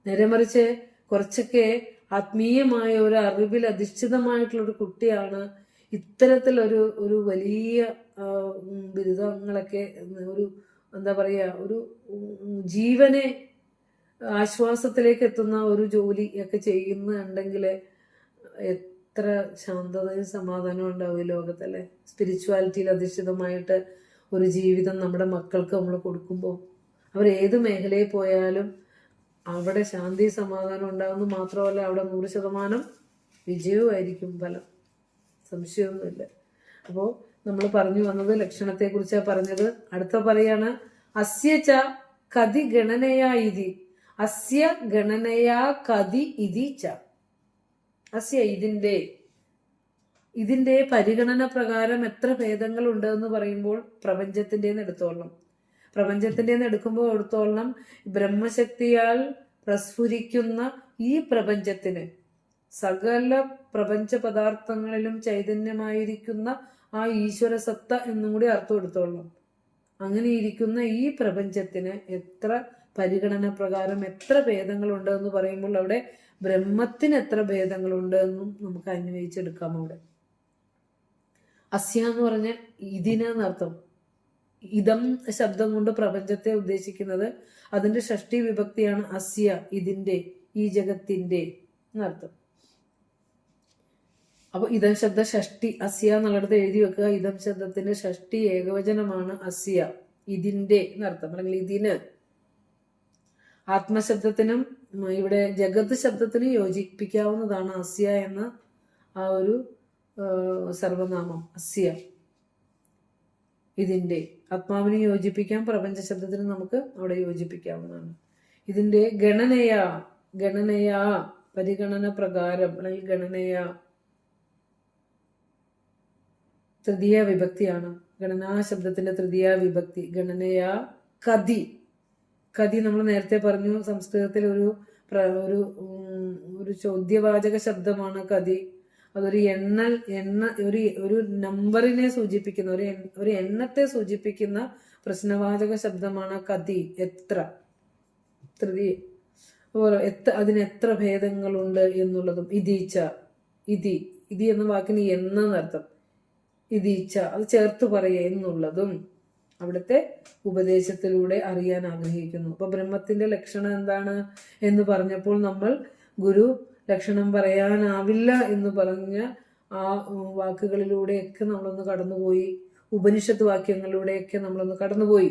നേരെ മറിച്ച് കുറച്ചൊക്കെ ആത്മീയമായ ഒരു അറിവിൽ അധിഷ്ഠിതമായിട്ടുള്ള ഒരു കുട്ടിയാണ് ഇത്തരത്തിലൊരു വലിയ ബിരുദങ്ങളൊക്കെ എന്താ പറയുക, ഒരു ജീവനെ ആശ്വാസത്തിലേക്ക് എത്തുന്ന ഒരു ജോലി ഒക്കെ ചെയ്യുന്നുണ്ടെങ്കിൽ എത്ര ശാന്തതയും സമാധാനവും ഉണ്ടാവും ഈ ലോകത്തല്ലേ. സ്പിരിച്വാലിറ്റിയിൽ അധിഷ്ഠിതമായിട്ട് ഒരു ജീവിതം നമ്മുടെ മക്കൾക്ക് നമ്മൾ കൊടുക്കുമ്പോൾ അവർ ഏത് മേഖലയിൽ പോയാലും അവിടെ ശാന്തി സമാധാനം ഉണ്ടാകുന്നു. മാത്രമല്ല അവിടെ 100% വിജയവുമായിരിക്കും ഫലം, സംശയമൊന്നുമില്ല. അപ്പോൾ നമ്മൾ പറഞ്ഞു വന്നത് ലക്ഷണത്തെക്കുറിച്ചാണ് പറഞ്ഞത്. അടുത്ത പറയാണ് അസ്യ ച കതി ഗണനയാ ഇതി. അസ്യ ഗണനയാ കതി ഇതി ച. അസ്യ ഇതിന്റെ പരിഗണന പ്രകാരം എത്ര ഭേദങ്ങൾ ഉണ്ടെന്ന് പറയുമ്പോൾ പ്രപഞ്ചത്തിൻ്റെ എടുത്തോളണം. പ്രപഞ്ചത്തിന്റെ എടുക്കുമ്പോൾ എടുത്തോളം ബ്രഹ്മശക്തിയാൽ പ്രസ്ഫുരിക്കുന്ന ഈ പ്രപഞ്ചത്തിന് സകല പ്രപഞ്ച പദാർത്ഥങ്ങളിലും ചൈതന്യമായിരിക്കുന്ന ആ ഈശ്വര സത്ത എന്നും കൂടി അർത്ഥം എടുത്തോളണം. അങ്ങനെ ഇരിക്കുന്ന ഈ പ്രപഞ്ചത്തിന് എത്ര പരിഗണന പ്രകാരം എത്ര ഭേദങ്ങളുണ്ട് എന്ന് പറയുമ്പോൾ അവിടെ ബ്രഹ്മത്തിന് എത്ര ഭേദങ്ങളുണ്ട് എന്നും നമുക്ക് അന്വയിച്ചെടുക്കാം. അവിടെ അസ്യ എന്ന് പറഞ്ഞ ഇതിനർത്ഥം. ഇതം ശബ്ദം കൊണ്ട് പ്രപഞ്ചത്തെ ഉദ്ദേശിക്കുന്നത് അതിന്റെ ഷഷ്ടി വിഭക്തിയാണ് അസ്യ, ഇതിന്റെ, ഈ ജഗത്തിന്റെ എന്നർത്ഥം. അപ്പൊ ഇതം ശബ്ദ ഷഷ്ടി, അസ്യ എന്നുള്ളിടത്ത് എഴുതി വെക്കുക. ഇതം ശബ്ദത്തിന്റെ ഷഷ്ടി ഏകവചനമാണ് അസ്യ, ഇതിന്റെ എന്നർത്ഥം, അല്ലെങ്കിൽ ഇതിന്. ആത്മശബ്ദത്തിനും ഇവിടെ ജഗത് ശബ്ദത്തിനും യോജിപ്പിക്കാവുന്നതാണ് അസ്യ എന്ന ആ ഒരു സർവനാമം. അസ്യ, ഇതിന്റെ. ആത്മാവിനെ യോജിപ്പിക്കാം, പ്രപഞ്ച ശബ്ദത്തിന് നമുക്ക് അവിടെ യോജിപ്പിക്കാവുന്നതാണ്. ഇതിന്റെ ഗണനയാ പരിഗണന പ്രകാരം, അല്ലെങ്കിൽ ഗണനയാ തൃതീയ വിഭക്തിയാണ്. ഗണനാ ശബ്ദത്തിന്റെ തൃതീയ വിഭക്തി ഗണനയാ. കതി നമ്മൾ നേരത്തെ പറഞ്ഞു, സംസ്കൃതത്തിൽ ഒരു ചോദ്യവാചക ശബ്ദമാണ് കതി. അതൊരു ഒരു നമ്പറിനെ സൂചിപ്പിക്കുന്ന, ഒരു എണ്ണത്തെ സൂചിപ്പിക്കുന്ന പ്രശ്നവാചക ശബ്ദമാണ് കതി. എത്ര, തൃതീയ. അതിന് എത്ര ഭേദങ്ങളുണ്ട് എന്നുള്ളതും. ഇതീച്ച, ഇതി എന്ന വാക്കിന് എന്നർത്ഥം. ഇതീച്ച, അത് ചേർത്ത് പറയുക എന്നുള്ളതും അവിടുത്തെ ഉപദേശത്തിലൂടെ അറിയാൻ ആഗ്രഹിക്കുന്നു. അപ്പൊ ബ്രഹ്മത്തിന്റെ ലക്ഷണം എന്താണ് എന്ന് പറഞ്ഞപ്പോൾ നമ്മൾ ഗുരു ലക്ഷണം പറയാനാവില്ല എന്ന് പറഞ്ഞ ആ വാക്കുകളിലൂടെയൊക്കെ നമ്മളൊന്ന് കടന്നുപോയി. ഉപനിഷത്ത് വാക്യങ്ങളിലൂടെയൊക്കെ നമ്മളൊന്ന് കടന്നുപോയി.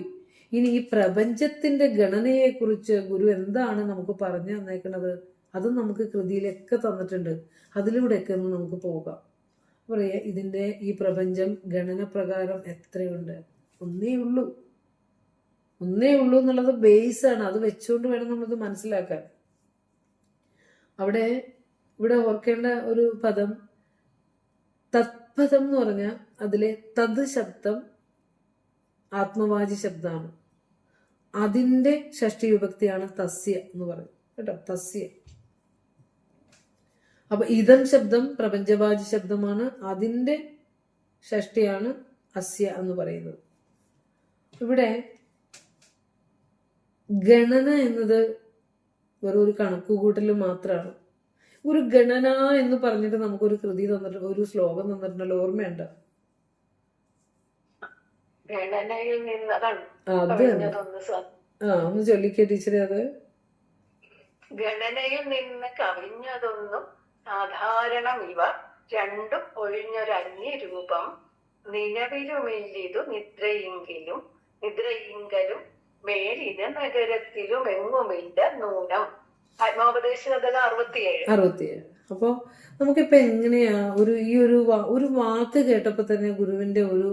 ഇനി ഈ പ്രപഞ്ചത്തിന്റെ ഗണനയെ കുറിച്ച് ഗുരു എന്താണ് നമുക്ക് പറഞ്ഞു തന്നേക്കുന്നത്, അതും നമുക്ക് കൃതിയിലൊക്കെ തന്നിട്ടുണ്ട്. അതിലൂടെയൊക്കെ ഒന്ന് നമുക്ക് പോകാം. പറയാ, ഇതിന്റെ ഈ പ്രപഞ്ചം ഗണന പ്രകാരം എത്രയുണ്ട്? ഒന്നേ ഉള്ളൂ എന്നുള്ളത് ബേസാണ്. അത് വെച്ചുകൊണ്ട് വേണം നമ്മളത് മനസ്സിലാക്കാൻ. ഇവിടെ ഓർക്കേണ്ട ഒരു പദം തത്പദം എന്ന് പറഞ്ഞാൽ അതിലെ തത് ശബ്ദം ആത്മവാചി ശബ്ദമാണ്. അതിന്റെ ഷഷ്ടി വിഭക്തിയാണ് തസ്യ എന്ന് പറയും കേട്ടോ, തസ്യ. അപ്പൊ ഇതം ശബ്ദം പ്രപഞ്ചവാചി ശബ്ദമാണ്, അതിന്റെ ഷഷ്ടിയാണ് അസ്യ എന്ന് പറയുന്നത്. ഇവിടെ ഗണന എന്നത് വെറും ഒരു കണക്കുകൂട്ടൽ മാത്രമാണ്. ഒരു ഗണന എന്ന് പറഞ്ഞിട്ട് നമുക്കൊരു കൃതി തന്നിട്ട്, ഒരു ശ്ലോകം തന്നിട്ടുണ്ടല്ലോ, ഓർമ്മയുണ്ട്? ഒന്ന് ചൊല്ലിക്കേ ടീച്ചറെ അത്. ഗണനയിൽ നിന്ന് കവിഞ്ഞതൊന്നും സാധാരണം ഇവ രണ്ടും ഒഴിഞ്ഞൊരന്യ രൂപം നിലവിലുമില്ലിതു നിദ്രയിങ്കലും മേലിത് നഗരത്തിലും എങ്ങുമില്ല നൂനം. ആത്മോപദേശകഥ 67. അപ്പൊ നമുക്കിപ്പോ എങ്ങനെയാ ഒരു വാക്ക് കേട്ടപ്പോ തന്നെ ഗുരുവിന്റെ ഒരു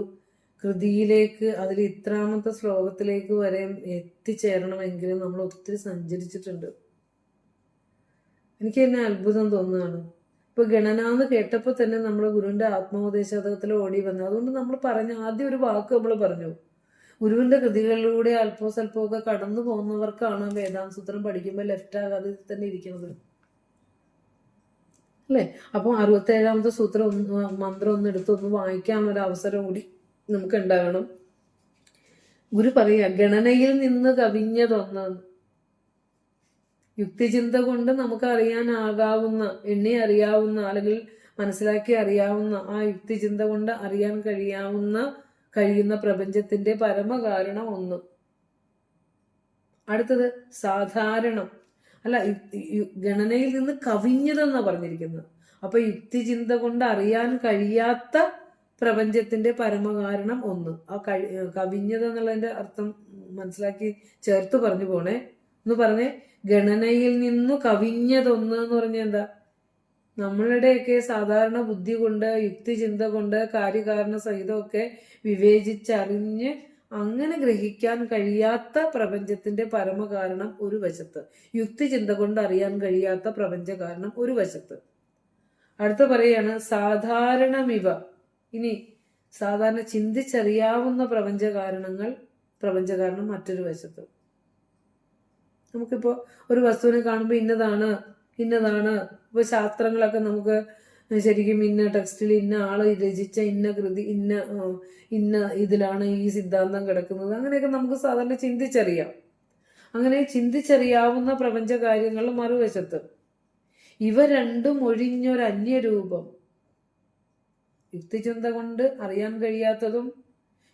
കൃതിയിലേക്ക്, അതിൽ ഇത്രാമത്തെ ശ്ലോകത്തിലേക്ക് വരെ എത്തിച്ചേരണമെങ്കിലും നമ്മൾ ഒത്തിരി സഞ്ചരിച്ചിട്ടുണ്ട്. എനിക്ക് തന്നെ അത്ഭുതം തോന്നുകയാണ്. ഇപ്പൊ ഗണനാന്ന് കേട്ടപ്പോ തന്നെ നമ്മുടെ ഗുരുവിന്റെ ആത്മോപദേശത്തിൽ ഓടി വന്നു. അതുകൊണ്ട് നമ്മൾ ആദ്യം ഒരു വാക്ക് നമ്മൾ പറഞ്ഞു. ഗുരുവിന്റെ കൃതികളിലൂടെ അല്പോ സ്വല്പമൊക്കെ കടന്നു പോകുന്നവർക്കാണ് വേദാന്തസൂത്രം പഠിക്കുമ്പോൾ ലെഫ്റ്റ് ആകാതെ തന്നെ ഇരിക്കുന്നത്, അല്ലെ? അപ്പൊ 67ാമത്തെ സൂത്രം മന്ത്രം ഒന്ന് എടുത്തൊന്ന് വായിക്കാനൊരു അവസരം കൂടി നമുക്ക് ഉണ്ടാകണം. ഗുരു പറയാ, ഗണനയിൽ നിന്ന് കവിഞ്ഞതൊന്ന്. യുക്തിചിന്ത കൊണ്ട് നമുക്ക് അറിയാനാകാവുന്ന, എണ്ണി അറിയാവുന്ന, അല്ലെങ്കിൽ മനസ്സിലാക്കി അറിയാവുന്ന, ആ യുക്തിചിന്ത കൊണ്ട് അറിയാൻ കഴിയുന്ന പ്രപഞ്ചത്തിന്റെ പരമകാരണം ഒന്ന്. അടുത്തത് സാധാരണം, അല്ല, ഗണനയിൽ നിന്ന് കവിഞ്ഞതെന്നാ പറഞ്ഞിരിക്കുന്നത്. അപ്പൊ യുക്തിചിന്ത കൊണ്ട് അറിയാൻ കഴിയാത്ത പ്രപഞ്ചത്തിന്റെ പരമകാരണം ഒന്ന്. ആ കവിഞ്ഞതെന്നുള്ളതിന്റെ അർത്ഥം മനസ്സിലാക്കി ചേർത്ത് പറഞ്ഞു പോണേ. ഒന്ന് പറഞ്ഞേ, ഗണനയിൽ നിന്നു കവിഞ്ഞതൊന്ന് എന്ന് പറഞ്ഞാൽ എന്താ? നമ്മളുടെയൊക്കെ സാധാരണ ബുദ്ധി കൊണ്ട്, യുക്തിചിന്ത കൊണ്ട്, കാര്യകാരണ സഹിതമൊക്കെ വിവേചിച്ചറിഞ്ഞ് അങ്ങനെ ഗ്രഹിക്കാൻ കഴിയാത്ത പ്രപഞ്ചത്തിന്റെ പരമകാരണം ഒരു വശത്ത്, യുക്തിചിന്ത കൊണ്ട് അറിയാൻ കഴിയാത്ത പ്രപഞ്ച കാരണം ഒരു വശത്ത്. അടുത്ത പറയാണ് സാധാരണമിവ. ഇനി സാധാരണ ചിന്തിച്ചറിയാവുന്ന പ്രപഞ്ച കാരണങ്ങൾ പ്രപഞ്ചകാരണം മറ്റൊരു വശത്ത്. നമുക്കിപ്പോൾ ഒരു വസ്തുവിനെ കാണുമ്പോൾ ഇന്നതാണ് ഇപ്പോൾ ശാസ്ത്രങ്ങളൊക്കെ നമുക്ക് ശരിക്കും ഇന്ന ടെക്സ്റ്റിൽ ഇന്ന ആള് രചിച്ച ഇന്ന കൃതി ഇന്ന ഇതിലാണ് ഈ സിദ്ധാന്തം കിടക്കുന്നത്, അങ്ങനെയൊക്കെ നമുക്ക് സാധാരണ ചിന്തിച്ചറിയാം. അങ്ങനെ ചിന്തിച്ചറിയാവുന്ന പ്രപഞ്ച കാര്യങ്ങൾ മറുവശത്ത് ഇവ രണ്ടും ഒഴിഞ്ഞൊരന്യരൂപം, യുക്തിചിന്ത കൊണ്ട് അറിയാൻ കഴിയാത്തതും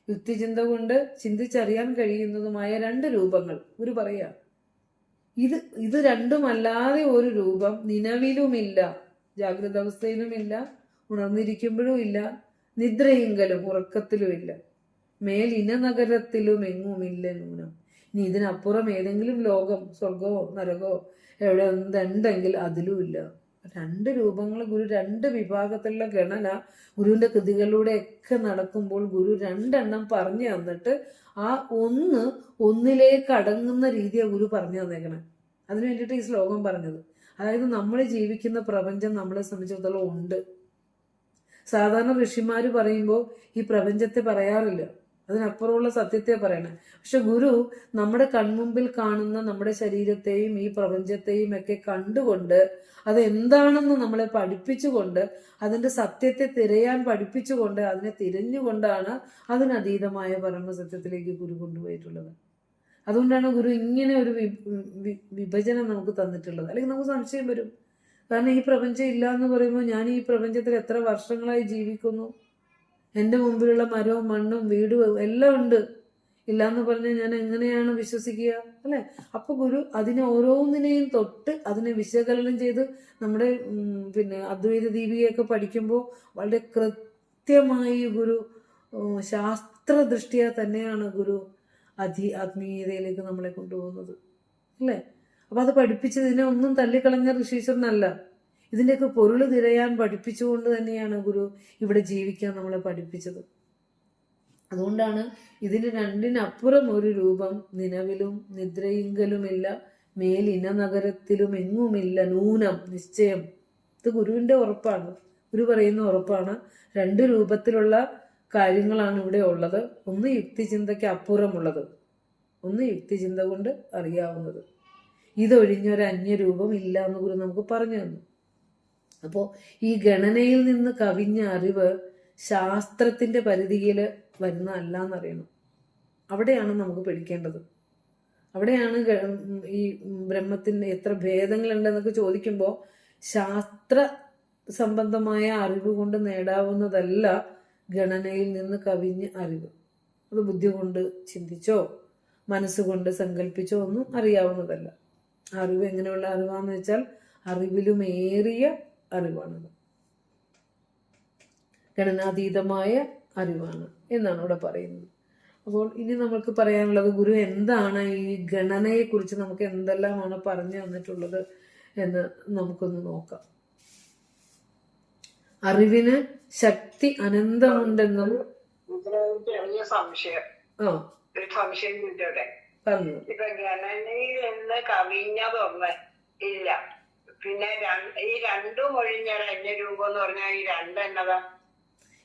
യുക്തിചിന്ത കൊണ്ട് ചിന്തിച്ചറിയാൻ കഴിയുന്നതുമായ രണ്ട് രൂപങ്ങൾ ഗുരു പറയാ. ഇത് രണ്ടുമല്ലാതെ ഒരു രൂപം നിലവിലുമില്ല, ജാഗ്രത അവസ്ഥയിലുമില്ല, ഉണർന്നിരിക്കുമ്പോഴും ഇല്ല, നിദ്രയെങ്കിലും ഉറക്കത്തിലുമില്ല, മേലിന നഗരത്തിലും എങ്ങുമില്ല നൂനം. ഇനി ഇതിനപ്പുറം ഏതെങ്കിലും ലോകം, സ്വർഗമോ നരകമോ എവിടെ എന്തുണ്ടെങ്കിൽ അതിലുമില്ല. രണ്ട് രൂപങ്ങൾ ഗുരു രണ്ട് വിഭാഗത്തിലുള്ള ഗണന ഗുരുവിന്റെ കൃതികളിലൂടെയൊക്കെ നടക്കുമ്പോൾ ഗുരു രണ്ടെണ്ണം പറഞ്ഞു തന്നിട്ട് ആ ഒന്നിലേക്ക് അടങ്ങുന്ന രീതിയാണ് ഗുരു പറഞ്ഞു തന്നേക്കണേ. അതിനു വേണ്ടിയിട്ട് ഈ ശ്ലോകം പറഞ്ഞത്. അതായത് നമ്മൾ ജീവിക്കുന്ന പ്രപഞ്ചം നമ്മളെ സംബന്ധിച്ചിടത്തോളം ഉണ്ട്. സാധാരണ ഋഷിമാര് പറയുമ്പോൾ ഈ പ്രപഞ്ചത്തെ പറയാറില്ല, അതിനപ്പുറമുള്ള സത്യത്തെ പറയണേ. പക്ഷെ ഗുരു നമ്മുടെ കൺമുമ്പിൽ കാണുന്ന നമ്മുടെ ശരീരത്തെയും ഈ പ്രപഞ്ചത്തെയും ഒക്കെ കണ്ടുകൊണ്ട് അതെന്താണെന്ന് നമ്മളെ പഠിപ്പിച്ചുകൊണ്ട് അതിന്റെ സത്യത്തെ തിരയാൻ പഠിപ്പിച്ചുകൊണ്ട് അതിനെ തിരഞ്ഞുകൊണ്ടാണ് അതിനതീതമായ പരമസത്യത്തിലേക്ക് ഗുരു കൊണ്ടുപോയിട്ടുള്ളത്. അതുകൊണ്ടാണ് ഗുരു ഇങ്ങനെ ഒരു വിഭജനം നമുക്ക് തന്നിട്ടുള്ളത്. അല്ലെങ്കിൽ നമുക്ക് സംശയം വരും. കാരണം ഈ പ്രപഞ്ചം ഇല്ല എന്ന് പറയുമ്പോൾ ഞാൻ ഈ പ്രപഞ്ചത്തിൽ എത്ര വർഷങ്ങളായി ജീവിക്കുന്നു, എൻ്റെ മുമ്പിലുള്ള മരവും മണ്ണും വീടും എല്ലാം ഉണ്ട്, ഇല്ലാന്ന് പറഞ്ഞാൽ ഞാൻ എങ്ങനെയാണ് വിശ്വസിക്കുക, അല്ലെ? അപ്പൊ ഗുരു അതിനെ ഓരോന്നിനെയും തൊട്ട് അതിനെ വിശകലനം ചെയ്ത് നമ്മുടെ അദ്വൈത ദീപികയൊക്കെ പഠിക്കുമ്പോൾ വളരെ കൃത്യമായി ഗുരു ശാസ്ത്രദൃഷ്ടിയ തന്നെയാണ് ഗുരു ആത്മീയതയിലേക്ക് നമ്മളെ കൊണ്ടുപോകുന്നത്, അല്ലേ? അപ്പൊ അത് പഠിപ്പിച്ചത് ഇതിനെ ഒന്നും തള്ളിക്കളഞ്ഞ ഋഷീശ്വരനല്ല, ഇതിൻ്റെയൊക്കെ പൊരുൾ തിരയാൻ പഠിപ്പിച്ചുകൊണ്ട് തന്നെയാണ് ഗുരു ഇവിടെ ജീവിക്കാൻ നമ്മളെ പഠിപ്പിച്ചത്. അതുകൊണ്ടാണ് ഇതിന് രണ്ടിനപ്പുറം ഒരു രൂപം നിലവിലും നിദ്രയിങ്കലുമില്ല, മേലിന നഗരത്തിലും എങ്ങുമില്ല നൂനം, നിശ്ചയം. ഇത് ഗുരുവിന്റെ ഉറപ്പാണ്, ഗുരു പറയുന്ന ഉറപ്പാണ്. രണ്ട് രൂപത്തിലുള്ള കാര്യങ്ങളാണ് ഇവിടെ ഉള്ളത്. ഒന്ന് യുക്തിചിന്തയ്ക്ക് അപ്പുറമുള്ളത്, ഒന്ന് യുക്തിചിന്ത കൊണ്ട് അറിയാവുന്നത്. ഇതൊഴിഞ്ഞൊരു അന്യരൂപം ഇല്ല എന്ന് ഗുരു നമുക്ക് പറഞ്ഞു തന്നു. അപ്പോൾ ഈ ഗണനയിൽ നിന്ന് കവിഞ്ഞ അറിവ് ശാസ്ത്രത്തിന്റെ പരിധിയിൽ വരുന്ന അല്ല എന്നറിയണം. അവിടെയാണ് നമുക്ക് പഠിക്കേണ്ടത്. അവിടെയാണ് ഈ ബ്രഹ്മത്തിന് എത്ര ഭേദങ്ങളുണ്ടെന്നൊക്കെ ചോദിക്കുമ്പോൾ ശാസ്ത്ര സംബന്ധമായ അറിവ് കൊണ്ട് നേടാവുന്നതല്ല ഗണനയിൽ നിന്ന് കവിഞ്ഞ അറിവ്. അത് ബുദ്ധി കൊണ്ട് ചിന്തിച്ചോ മനസ്സുകൊണ്ട് സങ്കല്പിച്ചോ ഒന്നും അറിയാവുന്നതല്ല. അറിവ് എങ്ങനെയുള്ള അറിവാന്ന് വെച്ചാൽ അറിവിലുമേറിയ അറിവാണത്, ഗണനാതീതമായ അറിവാണ് എന്നാണ് ഇവിടെ പറയുന്നത്. അപ്പോൾ ഇനി നമുക്ക് പറയാനുള്ളത് ഗുരു എന്താണ് ഈ ഗണനയെ കുറിച്ച് നമുക്ക് എന്തെല്ലാമാണ് പറഞ്ഞു തന്നിട്ടുള്ളത് എന്ന് നമുക്കൊന്ന് നോക്കാം. അറിവിന് ശക്തി അനന്തമുണ്ടെന്നും സംശയം പറഞ്ഞു. ഇപ്പൊ ഗണനയിൽ നിന്ന് കവിഞ്ഞതൊന്ന് ഇല്ല, പിന്നെ ഈ രണ്ടും ഒഴിഞ്ഞൊരു അന്യരൂപം എന്ന് പറഞ്ഞാൽ ഈ രണ്ടെന്നതാ?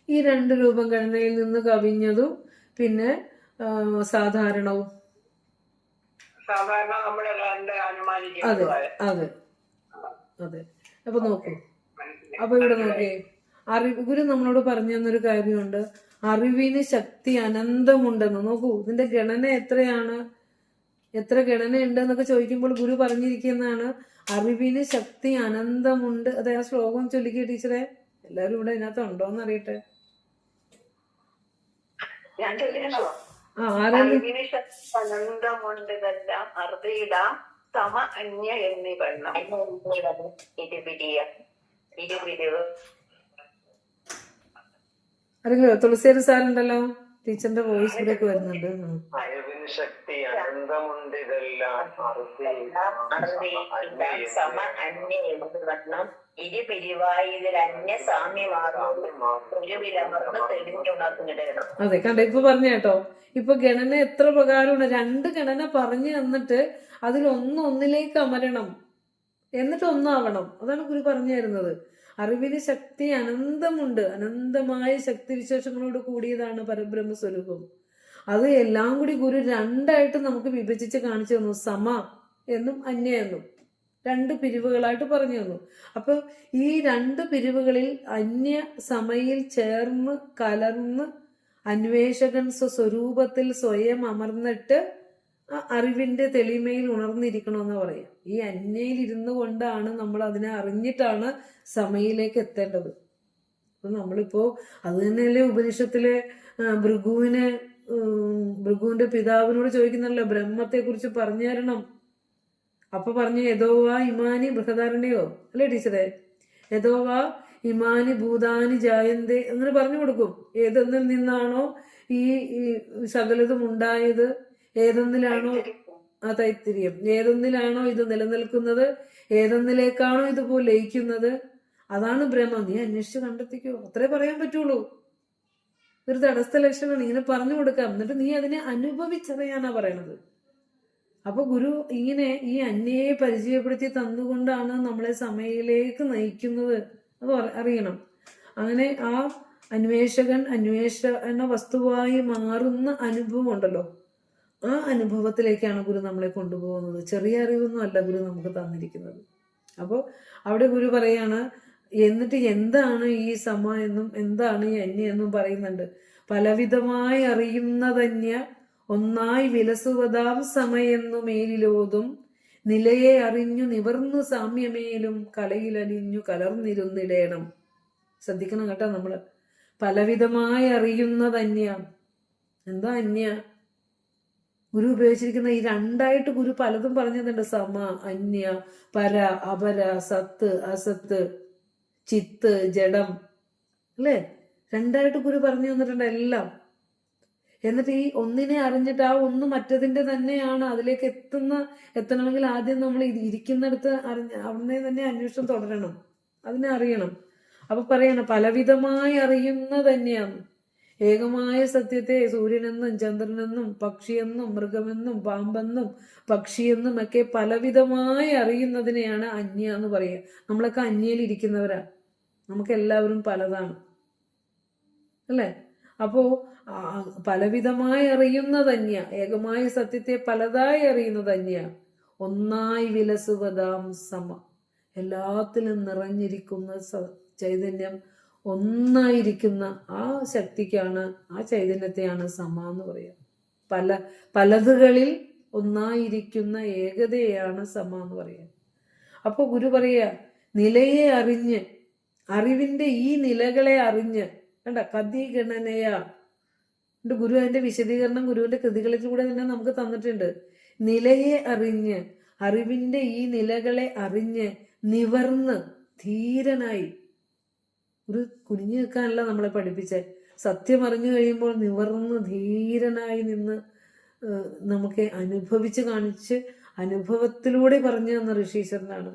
ഈ രണ്ട് രൂപം ഗണനയിൽ നിന്ന് കവിഞ്ഞതും പിന്നെ സാധാരണവും. സാധാരണ നമ്മളെ അനുമാനിക്കുന്നത്. അതെ അതെ അതെ. അപ്പൊ നോക്കൂ, അപ്പൊ ഇവിടെ നോക്കേ, ഗുരു നമ്മളോട് പറഞ്ഞു തന്നൊരു കാര്യമുണ്ട്, അറിവിന് ശക്തി അനന്തമുണ്ടെന്ന്. നോക്കൂ, ഇതിന്റെ ഗണന എത്രയാണ്, എത്ര ഗണന ഉണ്ട് എന്നൊക്കെ ചോദിക്കുമ്പോൾ ഗുരു പറഞ്ഞിരിക്കുന്നതാണ് അറിവിന് ശക്തി അനന്തമുണ്ട്. അതെ, ആ ശ്ലോകം ചൊല്ലിക്കുക ടീച്ചറെ. എല്ലാരും ഇവിടെ ഇതിനകത്ത് ഉണ്ടോന്ന് അറിയട്ടെ. അറിവിന് ശക്തി അനന്തമുണ്ടെല്ലാം അർദ്ദയിടാം സമ അന്യ എന്നിവണ്ണം അറിയോ? തുളസിയേരി സാറുണ്ടല്ലോ, ടീച്ചറിന്റെ വോയിസ് ഇവിടെ വരുന്നുണ്ട്. അറിവിന് ശക്തി അനന്തമുണ്ട് ഇതെല്ലാം അതെ, കണ്ട ഇപ്പൊ പറഞ്ഞ കേട്ടോ. ഇപ്പൊ ഗണന എത്ര പ്രകാരമാണ്. രണ്ട് ഗണന പറഞ്ഞു തന്നിട്ട് അതിൽ ഒന്നിലേക്ക് അമരണം, എന്നിട്ട് ഒന്നാവണം. അതാണ് ഗുരു പറഞ്ഞു തരുന്നത്. അറിവിന് ശക്തി അനന്തമുണ്ട്, അനന്തമായ ശക്തിവിശേഷങ്ങളോട് കൂടിയതാണ് പരബ്രഹ്മ സ്വരൂപം. അത് എല്ലാം കൂടി ഗുരു രണ്ടായിട്ട് നമുക്ക് വിഭജിച്ച് കാണിച്ചു തന്നു. സമ എന്നും അന്യ എന്നും 2 പിരിവുകളായിട്ട് പറഞ്ഞു തന്നു. അപ്പൊ ഈ 2 പിരിവുകളിൽ അന്യ സമയിൽ ചേർന്ന് കലർന്ന് അന്വേഷകൻ സ്വരൂപത്തിൽ സ്വയം അമർന്നിട്ട് അറിവിന്റെ തെളിമയിൽ ഉണർന്നിരിക്കണമെന്ന് പറയാം. ഈ അന്യയിൽ ഇരുന്നു കൊണ്ടാണ് നമ്മൾ അതിനെ അറിഞ്ഞിട്ടാണ് സമയിലേക്ക് എത്തേണ്ടത്. അപ്പൊ നമ്മളിപ്പോ അത് തന്നെയല്ലേ ഉപനിഷത്തിലെ ഭൃഗുവിന്റെ പിതാവിനോട് ചോദിക്കുന്നല്ലോ, ബ്രഹ്മത്തെ കുറിച്ച് പറഞ്ഞു തരണം. അപ്പൊ പറഞ്ഞു യഥോവാ ഇമാനി ബൃഹദാരണ്യോ അല്ലേ ടീച്ചറെ, യഥോവാ ഇമാനി ഭൂതാനി ജായന്തേ അങ്ങനെ പറഞ്ഞു കൊടുക്കും. ഏതൊന്നിൽ നിന്നാണോ ഈ സകലതും ഉണ്ടായത്, ഏതൊന്നിലാണോ തൈത്തിരിയം, ഏതൊന്നിലാണോ ഇത് നിലനിൽക്കുന്നത്, ഏതൊന്നിലേക്കാണോ ഇതുപോലെ ലയിക്കുന്നത്, അതാണ് ബ്രഹ്മം. നീ അന്വേഷിച്ച് കണ്ടെത്തിക്കോ, അത്രേ പറയാൻ പറ്റുള്ളൂ. ഒരു തടസ്ഥ ലക്ഷണം ഇങ്ങനെ പറഞ്ഞു കൊടുക്കാം, എന്നിട്ട് നീ അതിനെ അനുഭവിച്ചറിയാനാ പറയണത്. അപ്പൊ ഗുരു ഇങ്ങനെ ഈ അന്യയെ പരിചയപ്പെടുത്തി തന്നുകൊണ്ടാണ് നമ്മളെ സമയിലേക്ക് നയിക്കുന്നത്. അത് അറിയണം. അങ്ങനെ ആ അന്വേഷണ വസ്തുവായി മാറുന്ന അനുഭവം ഉണ്ടല്ലോ, ആ അനുഭവത്തിലേക്കാണ് ഗുരു നമ്മളെ കൊണ്ടുപോകുന്നത്. ചെറിയ അറിവൊന്നും അല്ല ഗുരു നമുക്ക് തന്നിരിക്കുന്നത്. അപ്പോൾ അവിടെ ഗുരു പറയാണ്, എന്നിട്ട് എന്താണ് ഈ സമ എന്നും എന്താണ് ഈ അന്യ എന്നും പറയുന്നുണ്ട്. പലവിധമായി അറിയുന്നതന്യ ഒന്നായി വിലസുവതാം സമയെന്നു മേലിലോതും നിലയെ അറിഞ്ഞു നിവർന്നു സാമ്യമേലും കലയിലലിഞ്ഞു കലർന്നിരുന്നിടേണം. ശ്രദ്ധിക്കണം കേട്ടോ. നമ്മള് പലവിധമായി അറിയുന്നതന്യ. എന്താ അന്യ? ഗുരു ഉപയോഗിച്ചിരിക്കുന്ന ഈ രണ്ടായിട്ട് ഗുരു പലതും പറഞ്ഞതുണ്ട്. സമ, അന്യ, പര, അപര, സത്ത്, അസത്ത്, ചിത്ത്, ജഡം, അല്ലേ? രണ്ടായിട്ട് ഗുരു പറഞ്ഞു തന്നിട്ടുണ്ട് എല്ലാം. എന്നിട്ട് ഈ ഒന്നിനെ അറിഞ്ഞിട്ട് ആ ഒന്ന് മറ്റതിന്റെ തന്നെയാണ്. അതിലേക്ക് എത്തണമെങ്കിൽ ആദ്യം നമ്മൾ ഇരിക്കുന്നിടത്ത് അവിടെ തന്നെ അന്വേഷണം തുടരണം, അതിനെ അറിയണം. അപ്പൊ പറയണം പലവിധമായി അറിയുന്നത് തന്നെയാണ്. ഏകമായ സത്യത്തെ സൂര്യനെന്നും ചന്ദ്രനെന്നും പക്ഷിയെന്നും മൃഗമെന്നും പാമ്പെന്നും പക്ഷിയെന്നും ഒക്കെ പലവിധമായി അറിയുന്നതിനെയാണ് അന്യ എന്ന് പറയുക. നമ്മളൊക്കെ അന്യയിൽ ഇരിക്കുന്നവരാ, നമുക്ക് എല്ലാവരും പലതാണ്, അല്ലേ? അപ്പോ പലവിധമായി അറിയുന്നത് അന്യ, ഏകമായ സത്യത്തെ പലതായി അറിയുന്നത് അന്യ, ഒന്നായി വിലസുവതാം സമ, എല്ലാത്തിലും നിറഞ്ഞിരിക്കുന്ന ചൈതന്യം, ഒന്നായിരിക്കുന്ന ആ ശക്തിക്കാണ്, ആ ചൈതന്യത്തെയാണ് സമ എന്ന് പറയുക. പലതുകളിൽ ഒന്നായിരിക്കുന്ന ഏകതയാണ് സമ എന്ന് പറയുക. അപ്പൊ ഗുരു പറയുക, നിലയെ അറിഞ്ഞ്, അറിവിന്റെ ഈ നിലകളെ അറിഞ്ഞ്, കണ്ട കതിഗണനയ. ഗുരു അതിന്റെ വിശദീകരണം ഗുരുവിന്റെ കൃതികളിലൂടെ തന്നെ നമുക്ക് തന്നിട്ടുണ്ട്. നിലയെ അറിഞ്ഞ്, അറിവിന്റെ ഈ നിലകളെ അറിഞ്ഞ് നിവർന്ന് ധീരനായി. ഒരു കുനിഞ്ഞു നിൽക്കാനല്ല നമ്മളെ പഠിപ്പിച്ചേ. സത്യം അറിഞ്ഞു കഴിയുമ്പോൾ നിവർന്ന് ധീരനായി നിന്ന് നമുക്ക് അനുഭവിച്ച് കാണിച്ച് അനുഭവത്തിലൂടെ പറഞ്ഞു തന്ന ഋഷീശ്വരനാണ്.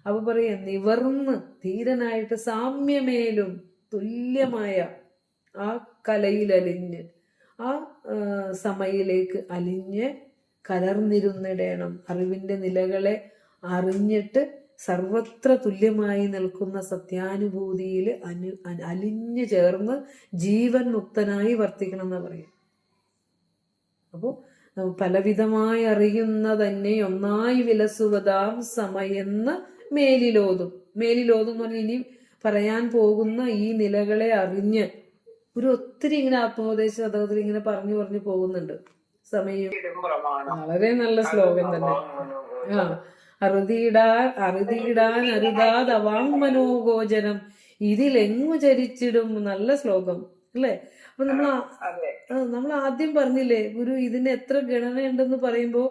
അപ്പൊ പറയാ നിവർന്ന് ധീരനായിട്ട് സാമ്യമേലും തുല്യമായ ആ കലയിലലിഞ്ഞ്, ആ സമയിലേക്ക് അലിഞ്ഞ് കലർന്നിരുന്നിടേണം. അറിവിന്റെ നിലകളെ അറിഞ്ഞിട്ട് സർവത്ര തുല്യമായി നിൽക്കുന്ന സത്യാനുഭൂതിയിൽ അലിഞ്ഞു ചേർന്ന് ജീവൻ മുക്തനായി വർത്തിക്കണം എന്ന് പറയും. അപ്പോൾ പലവിധമായി അറിയുന്ന തന്നെ ഒന്നായി വിലസുവതാം സമയെന്ന് മേലിലോതും. മേലിലോതും എന്ന് പറഞ്ഞാൽ ഇനി പറയാൻ പോകുന്ന ഈ നിലകളെ അറിഞ്ഞ് ഒരു ഒത്തിരി ഇങ്ങനെ ആത്മോപദേശ ശതകത്തിൽ ഇങ്ങനെ പറഞ്ഞു പോകുന്നുണ്ട്. സമയം വളരെ നല്ല ശ്ലോകം തന്നെ. അറുതിയിടാൻ അരുതാതവാങ് മനോഗോചരം ഇതിലെങ്ങു ചരിച്ചിടും. നല്ല ശ്ലോകം അല്ലേ? അപ്പൊ നമ്മൾ ആദ്യം പറഞ്ഞില്ലേ ഗുരു ഇതിന് എത്ര ഗണനയുണ്ടെന്ന് പറയുമ്പോ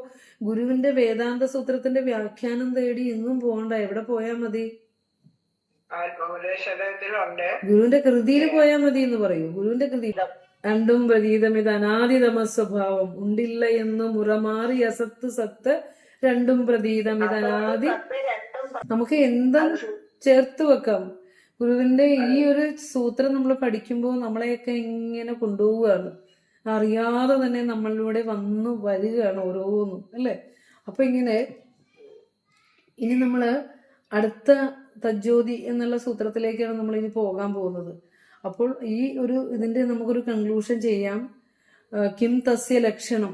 ഗുരുവിന്റെ വേദാന്ത സൂത്രത്തിന്റെ വ്യാഖ്യാനം തേടി എങ്ങും പോകണ്ട, എവിടെ പോയാ മതി? ഗുരുവിന്റെ കൃതിയിൽ പോയാ മതി എന്ന് പറയൂ. ഗുരുവിന്റെ കൃതി രണ്ടും പ്രതീതമിത് അനാദിതമ സ്വഭാവം ഉണ്ടില്ല എന്ന് മുറമാറി അസത്ത് സത്ത് രണ്ടും പ്രതീതമിത് അനാദി. നമുക്ക് എന്താ ചേർത്ത് വെക്കാം. ഗുരുവിന്റെ ഈ ഒരു സൂത്രം നമ്മൾ പഠിക്കുമ്പോൾ നമ്മളെയൊക്കെ ഇങ്ങനെ കൊണ്ടുപോവുകയാണ്, അറിയാതെ തന്നെ നമ്മളിലൂടെ വന്നു വരികയാണ് ഓരോന്നും, അല്ലേ? അപ്പൊ ഇനി നമ്മള് അടുത്ത തജ്ജോതി എന്നുള്ള സൂത്രത്തിലേക്കാണ് നമ്മൾ ഇനി പോകാൻ പോകുന്നത്. അപ്പോൾ ഈ ഇതിന്റെ നമുക്കൊരു കൺക്ലൂഷൻ ചെയ്യാം. കിം തസ്യ ലക്ഷണം,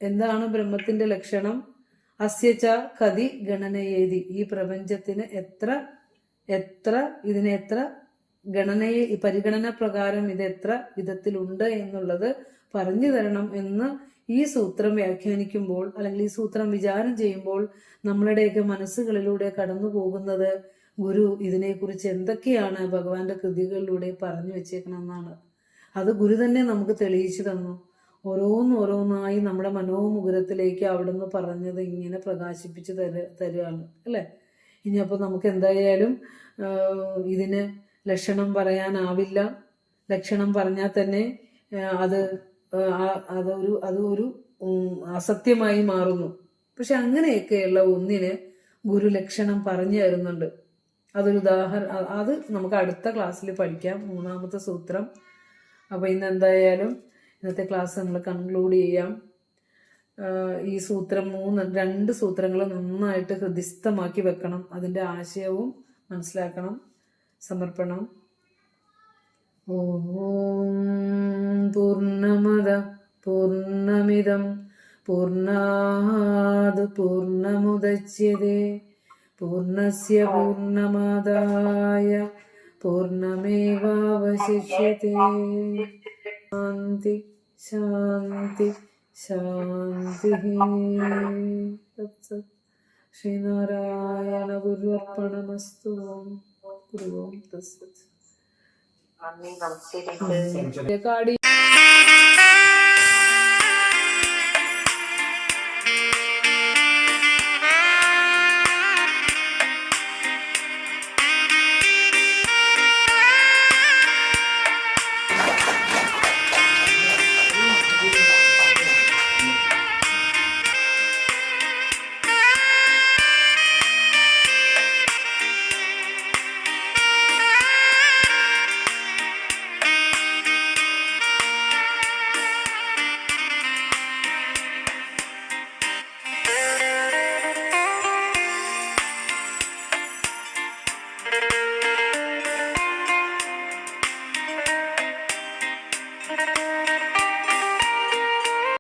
എന്താണ് ബ്രഹ്മത്തിന്റെ ലക്ഷണം? അസ്യച്ച കതി ഗണനയേതി, ഈ പ്രപഞ്ചത്തിന് ഇതിനെ എത്ര പരിഗണന പ്രകാരം ഇത് എത്ര വിധത്തിലുണ്ട് എന്നുള്ളത് പറഞ്ഞു തരണം എന്ന് ഈ സൂത്രം വ്യാഖ്യാനിക്കുമ്പോൾ, അല്ലെങ്കിൽ ഈ സൂത്രം വിചാരം ചെയ്യുമ്പോൾ നമ്മളുടെയൊക്കെ മനസ്സുകളിലൂടെ കടന്നു പോകുന്നത് ഗുരു ഇതിനെക്കുറിച്ച് എന്തൊക്കെയാണ് ഭഗവാന്റെ കൃതികളിലൂടെ പറഞ്ഞു വെച്ചേക്കണമെന്നാണ്. അത് ഗുരു തന്നെ നമുക്ക് തെളിയിച്ചു തന്നു. ഓരോന്നോരോന്നായി നമ്മുടെ മനോമുകുരത്തിലേക്ക് അവിടുന്ന് പറഞ്ഞത് ഇങ്ങനെ പ്രകാശിപ്പിച്ച് തരുകയാണ് അല്ലേ. ഇനിയപ്പോൾ നമുക്ക് എന്തായാലും ഇതിന് ലക്ഷണം പറയാനാവില്ല. ലക്ഷണം പറഞ്ഞാൽ തന്നെ അതൊരു അസത്യമായി മാറുന്നു. പക്ഷെ അങ്ങനെയൊക്കെയുള്ള ഒന്നിന് ഗുരു ലക്ഷണം പറഞ്ഞു തരുന്നുണ്ട്. അതൊരു അത് നമുക്ക് അടുത്ത ക്ലാസ്സിൽ പഠിക്കാം, 3ാമത്തെ സൂത്രം. അപ്പൊ എന്തായാലും ഇന്നത്തെ ക്ലാസ് നമ്മൾ കൺക്ലൂഡ് ചെയ്യാം. ഈ സൂത്രം 2 സൂത്രങ്ങൾ നന്നായിട്ട് ഹൃദിസ്ഥമാക്കി വെക്കണം, അതിന്റെ ആശയവും മനസ്സിലാക്കണം. സമർപ്പണം. ഓം പൂർണ്ണമദ പൂർണ്ണമിദം പൂർണ്ണാത് പൂർണ്ണമുദച്യതേ പൂർണ്ണസ്യ പൂർണ്ണമാദായ പൂർണ്ണമേവാവശിഷ്യതേ. ശാന്തി ശാന്തി ശാന്തി. ശ്രീനാരായണ ഗുരുർപ്പണമസ്തു. ഗുരുവും തസ്സത്. നന്ദി, നമസ്തേ. കാടി